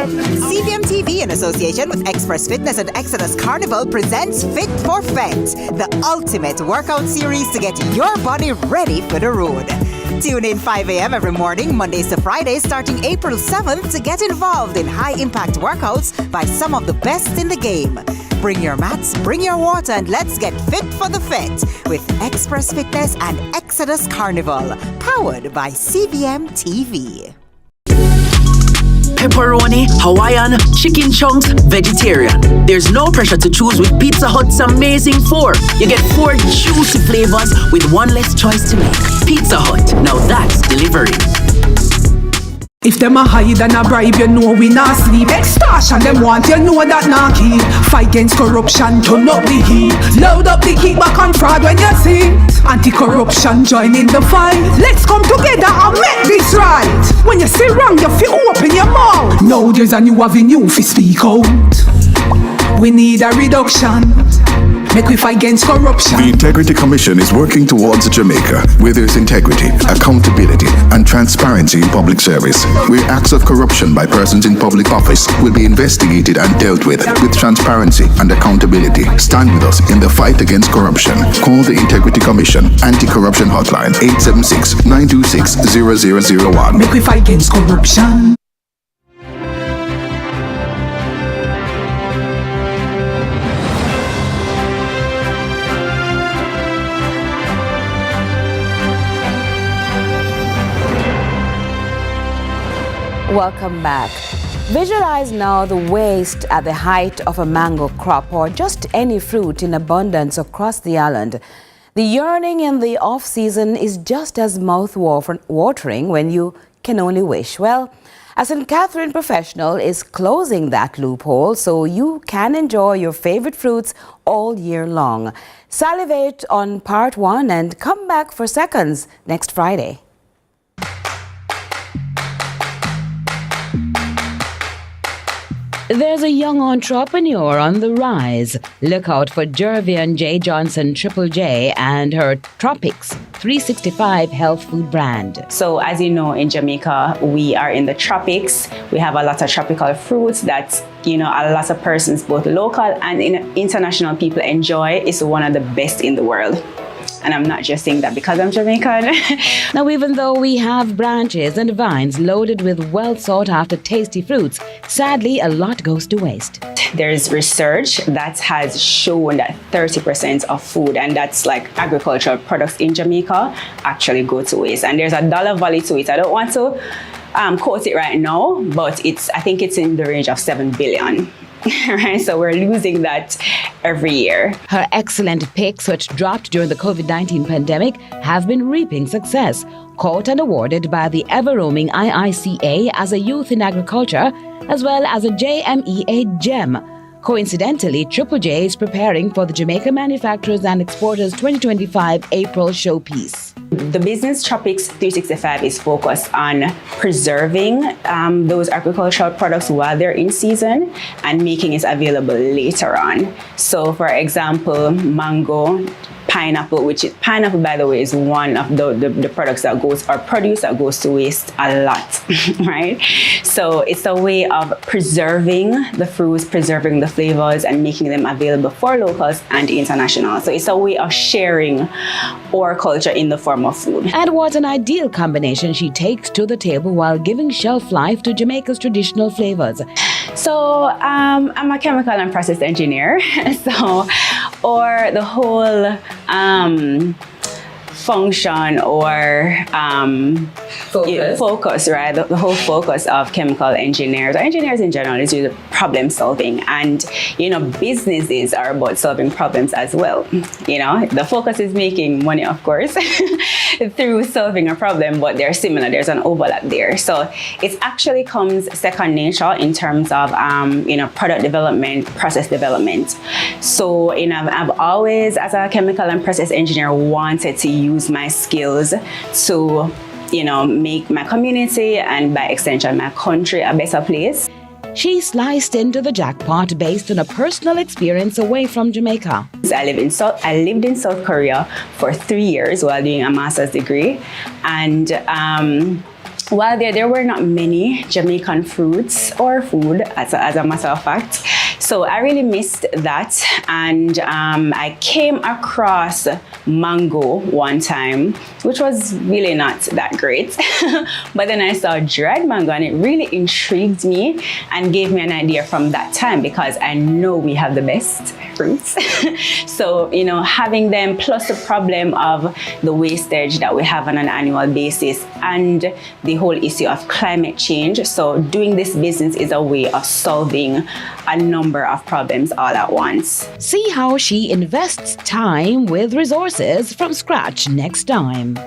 CVM TV in association with Express Fitness and Exodus Carnival presents Fit for Fet, the ultimate workout series to get your body ready for the road. Tune in 5 a.m. every morning, Mondays to Fridays, starting April 7th to get involved in high-impact workouts by some of the best in the game. Bring your mats, bring your water, and let's get fit for the fit with Express Fitness and Exodus Carnival, powered by CVM TV. Pepperoni, Hawaiian, chicken chunks, vegetarian. There's no pressure to choose with Pizza Hut's amazing 4. You get 4 juicy flavors with one less choice to make. Pizza Hut, now that's delivery. If them a hide and a bribe, you know we not sleep. Extortion them want, you know that not keep. Fight against corruption, turn up the heat. Load up the kickback and fraud when you see. Anti-corruption, join in the fight. Let's come together and make this right. When you see wrong, you feel open your mouth. Now there's a new avenue for speak out. We need a reduction. Make we fight against corruption. The Integrity Commission is working towards Jamaica, where there's integrity, accountability, and transparency in public service, where acts of corruption by persons in public office will be investigated and dealt with transparency and accountability. Stand with us in the fight against corruption. Call the Integrity Commission Anti-Corruption Hotline 876-926-0001. Make we fight against corruption. Welcome back. Visualize now the waste at the height of a mango crop or just any fruit in abundance across the island. The yearning in the off-season is just as mouth-watering when you can only wish. Well, a St. Catherine professional is closing that loophole so you can enjoy your favorite fruits all year long. Salivate on part 1 and come back for seconds next Friday. There's a young entrepreneur on the rise. Look out for Jervian J. Johnson Triple J and her Tropics 365 health food brand. So as you know, in Jamaica, we are in the tropics. We have a lot of tropical fruits that, a lot of persons, both local and international people enjoy. It's one of the best in the world. And I'm not just saying that because I'm Jamaican. Now, even though we have branches and vines loaded with well sought after tasty fruits, sadly, a lot goes to waste. There's research that has shown that 30% of food, and that's like agricultural products in Jamaica, actually go to waste. And there's a dollar value to it. I don't want to quote it right now, but I think it's in the range of 7 billion. Right, so we're losing that every year. Her excellent picks, which dropped during the COVID-19 pandemic, have been reaping success. Caught and awarded by the ever-roaming IICA as a youth in agriculture, as well as a JMEA gem. Coincidentally, Triple J is preparing for the Jamaica Manufacturers and Exporters 2025 April showpiece. The business Tropics 365 is focused on preserving those agricultural products while they're in season and making it available later on. So, for example, mango, pineapple, pineapple, by the way, is one of the products that produce that goes to waste a lot, right? So it's a way of preserving the fruits, preserving the flavors, and making them available for locals and international. So it's a way of sharing our culture in the form of food. And what an ideal combination she takes to the table while giving shelf life to Jamaica's traditional flavors. So I'm a chemical and process engineer. Or the whole function or focus, right? The whole focus of chemical engineers, or engineers in general, is usually problem solving. And, businesses are about solving problems as well. The focus is making money, of course, through solving a problem, but they're similar. There's an overlap there. So it actually comes second nature in terms of, product development, process development. So, I've always, as a chemical and process engineer, wanted to use my skills to, make my community and by extension my country a better place. She sliced into the jackpot based on a personal experience away from Jamaica. I lived in South Korea for 3 years while doing a master's degree, and while there were not many Jamaican fruits or food, as a matter of fact. So I really missed that, and I came across mango one time, which was really not that great. But then I saw dried mango, and it really intrigued me and gave me an idea from that time, because I know we have the best fruits. So, having them, plus the problem of the wastage that we have on an annual basis and the whole issue of climate change. So doing this business is a way of solving a number of problems all at once. See how she invests time with resources from scratch next time.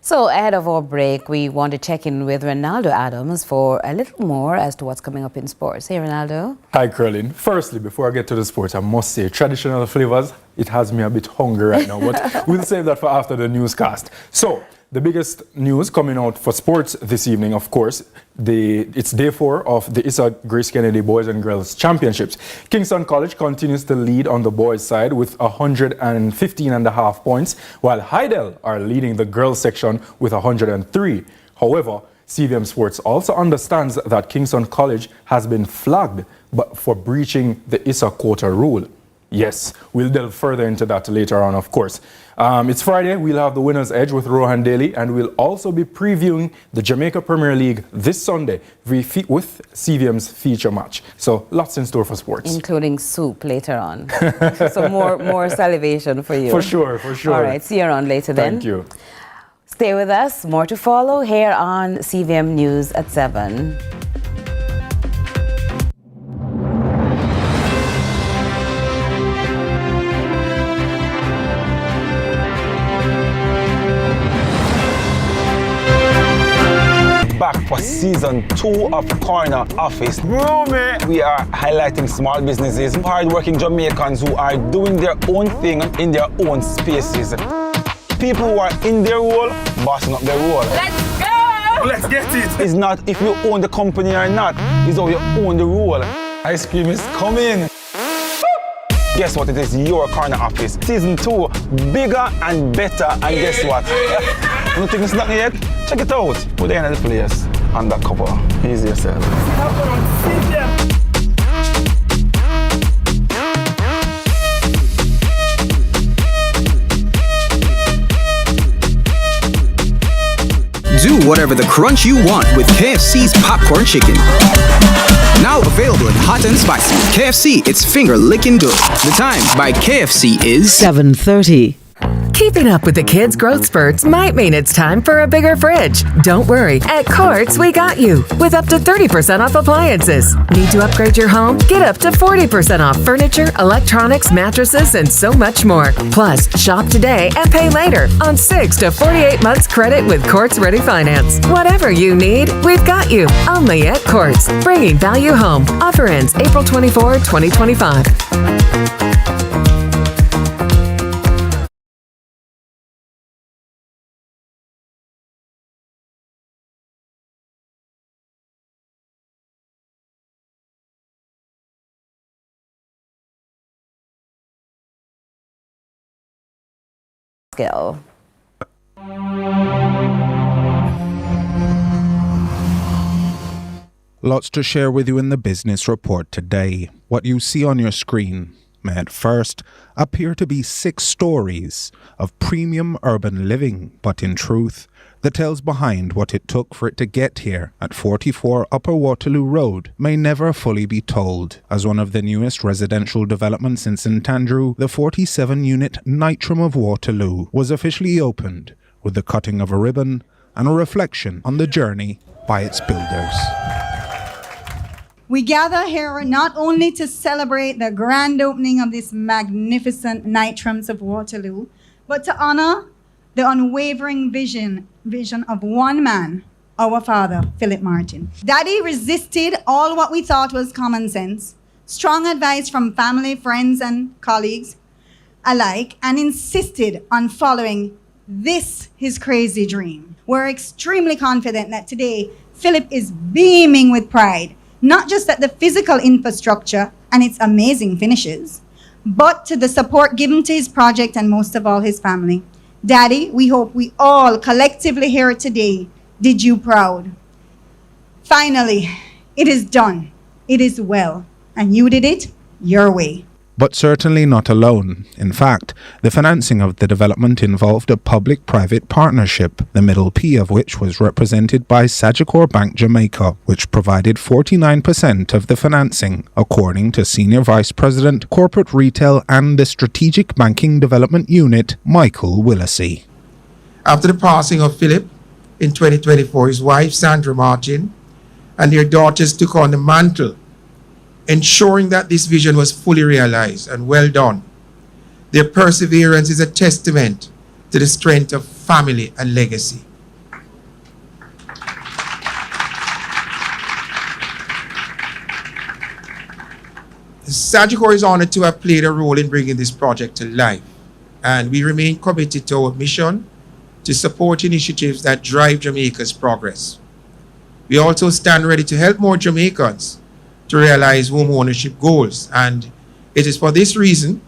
So ahead of our break, we want to check in with Ronaldo Adams for a little more as to what's coming up in sports. Hey, Ronaldo. Hi, Curlin. Firstly, before I get to the sports, I must say, traditional flavors, it has me a bit hungry right now, but we'll save that for after the newscast. So, the biggest news coming out for sports this evening, of course, it's day 4 of the Issa Grace Kennedy Boys and Girls Championships. Kingston College continues to lead on the boys' side with 115.5 points, while Heidel are leading the girls' section with 103. However, CVM Sports also understands that Kingston College has been flagged for breaching the Issa quota rule. Yes, we'll delve further into that later on, of course. It's Friday, we'll have the winner's edge with Rohan Daly, and we'll also be previewing the Jamaica Premier League this Sunday with CVM's feature match. So lots in store for sports. Including soup later on. So more salivation for you. For sure, for sure. All right, see you around later then. Thank you. Stay with us, more to follow here on CVM News at 7. Season 2 of Corner Office. We are highlighting small businesses, hard-working Jamaicans who are doing their own thing in their own spaces. People who are in their role, bossing up their role. Let's go! Let's get it! It's not if you own the company or not, it's how you own the role. Ice cream is coming. Guess what? It is your Corner Office. Season 2, bigger and better. And guess what? You think it's not yet? Check it out. Put the end of the place. Undercover. Easy yourself. Do whatever the crunch you want with KFC's popcorn chicken. Now available in hot and spicy. KFC, it's finger licking good. The time by KFC is 7:30. Keeping up with the kids' growth spurts might mean it's time for a bigger fridge. Don't worry, at Courts we got you with up to 30% off appliances. Need to upgrade your home? Get up to 40% off furniture, electronics, mattresses, and so much more. Plus, shop today and pay later on 6 to 48 months credit with Courts Ready Finance. Whatever you need, we've got you. Only at Courts, bringing value home. Offer ends April 24, 2025. Skill. Lots to share with you in the business report today. What you see on your screen may at first appear to be 6 stories of premium urban living, but in truth, the tales behind what it took for it to get here at 44 Upper Waterloo Road may never fully be told. As one of the newest residential developments in St Andrew, the 47-unit Nitram of Waterloo was officially opened with the cutting of a ribbon and a reflection on the journey by its builders. We gather here not only to celebrate the grand opening of this magnificent Nitrams of Waterloo, but to honor the unwavering vision of one man, our father, Philip Martin. Daddy resisted all what we thought was common sense, strong advice from family, friends, and colleagues alike, and insisted on following this, his crazy dream. We're extremely confident that today, Philip is beaming with pride, not just at the physical infrastructure and its amazing finishes, but to the support given to his project and most of all his family. Daddy, we hope we all collectively here today did you proud. Finally, it is done. It is well. And you did it your way. But certainly not alone. In fact, the financing of the development involved a public-private partnership, the middle P of which was represented by Sagicor Bank Jamaica, which provided 49% of the financing, according to Senior Vice President, Corporate Retail and the Strategic Banking Development Unit, Michael Willisey. After the passing of Philip in 2024, his wife Sandra Martin and their daughters took on the mantle, ensuring that this vision was fully realized, and well done. Their perseverance is a testament to the strength of family and legacy. Sagicor is honored to have played a role in bringing this project to life, and we remain committed to our mission to support initiatives that drive Jamaica's progress. We also stand ready to help more Jamaicans to realize home ownership goals, and it is for this reason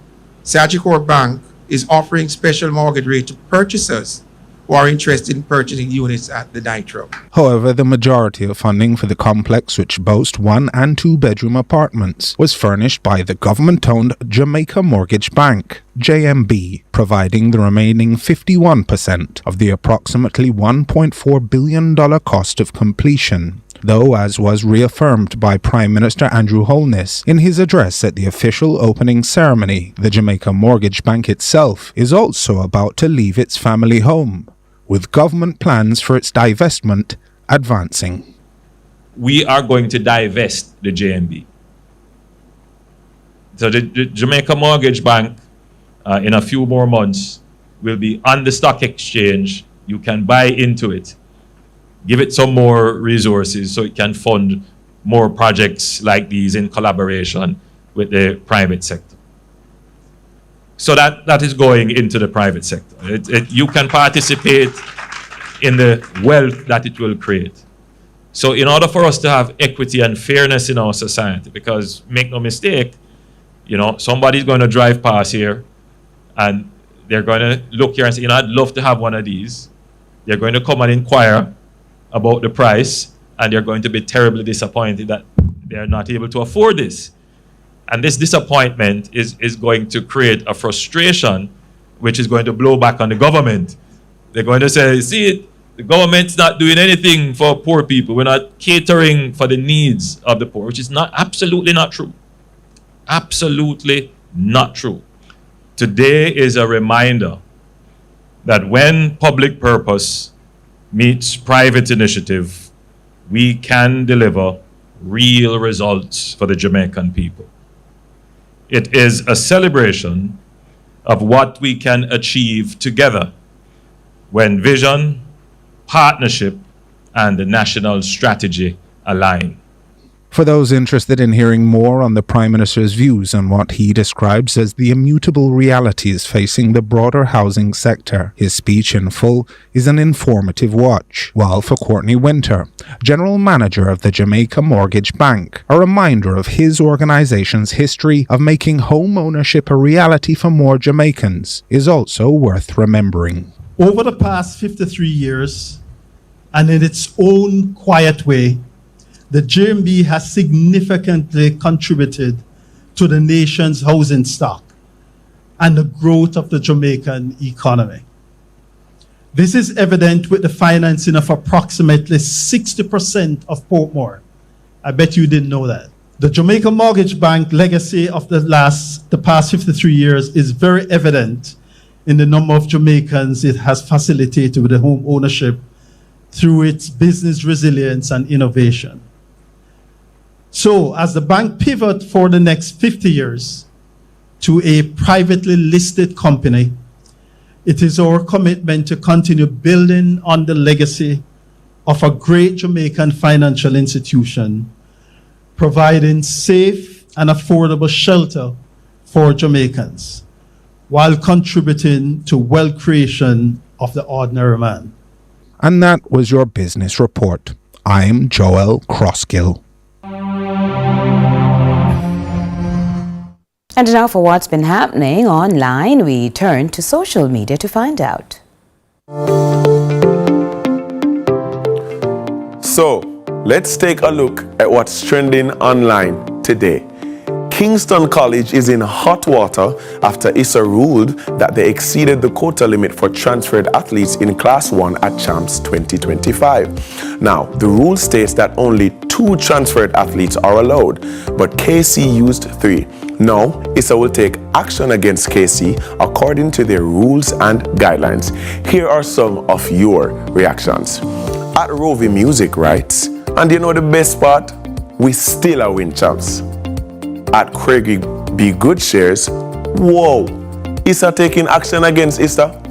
Sagicor Bank is offering special mortgage rate to purchasers who are interested in purchasing units at the Nitro. However, the majority of funding for the complex, which boasts 1- and 2-bedroom apartments, was furnished by the government-owned Jamaica Mortgage Bank, JMB, providing the remaining 51% of the approximately $1.4 billion cost of completion. Though, as was reaffirmed by Prime Minister Andrew Holness in his address at the official opening ceremony, the Jamaica Mortgage Bank itself is also about to leave its family home, with government plans for its divestment advancing. We are going to divest the JMB. So the Jamaica Mortgage Bank, in a few more months, will be on the stock exchange. You can buy into it. give it some more resources so it can fund more projects like these in collaboration with the private sector. So that is going into the private sector. You can participate in the wealth that it will create. So in order for us to have equity and fairness in our society, because make no mistake, somebody's going to drive past here and they're going to look here and say, I'd love to have one of these. They're going to come and inquire about the price, and they're going to be terribly disappointed that they're not able to afford this. And this disappointment is going to create a frustration, which is going to blow back on the government. They're going to say, see, the government's not doing anything for poor people. We're not catering for the needs of the poor, which is absolutely not true. Absolutely not true. Today is a reminder that when public purpose meets private initiative, we can deliver real results for the Jamaican people. It is a celebration of what we can achieve together when vision, partnership, and the national strategy align. For those interested in hearing more on the Prime Minister's views on what he describes as the immutable realities facing the broader housing sector, his speech in full is an informative watch. While for Courteney Winter, General Manager of the Jamaica Mortgage Bank, a reminder of his organization's history of making home ownership a reality for more Jamaicans is also worth remembering. Over the past 53 years, and in its own quiet way, the JMB has significantly contributed to the nation's housing stock and the growth of the Jamaican economy. This is evident with the financing of approximately 60% of Portmore. I bet you didn't know that. The Jamaica Mortgage Bank legacy of the past 53 years is very evident in the number of Jamaicans it has facilitated with the home ownership through its business resilience and innovation. So, as the bank pivots for the next 50 years to a privately listed company, it is our commitment to continue building on the legacy of a great Jamaican financial institution, providing safe and affordable shelter for Jamaicans, while contributing to wealth creation of the ordinary man. And that was your business report. I'm Joel Crossgill. And now for what's been happening online, we turn to social media to find out. So, let's take a look at what's trending online today. Kingston College is in hot water after ISA ruled that they exceeded the quota limit for transferred athletes in Class 1 at Champs 2025. Now, the rule states that only 2 transferred athletes are allowed, but KC used 3. Now, ISA will take action against KC according to their rules and guidelines. Here are some of your reactions. At Rovi Music writes, and you know the best part? We still are win champs. At Craigie B. Good shares, whoa, ISA taking action against ISA?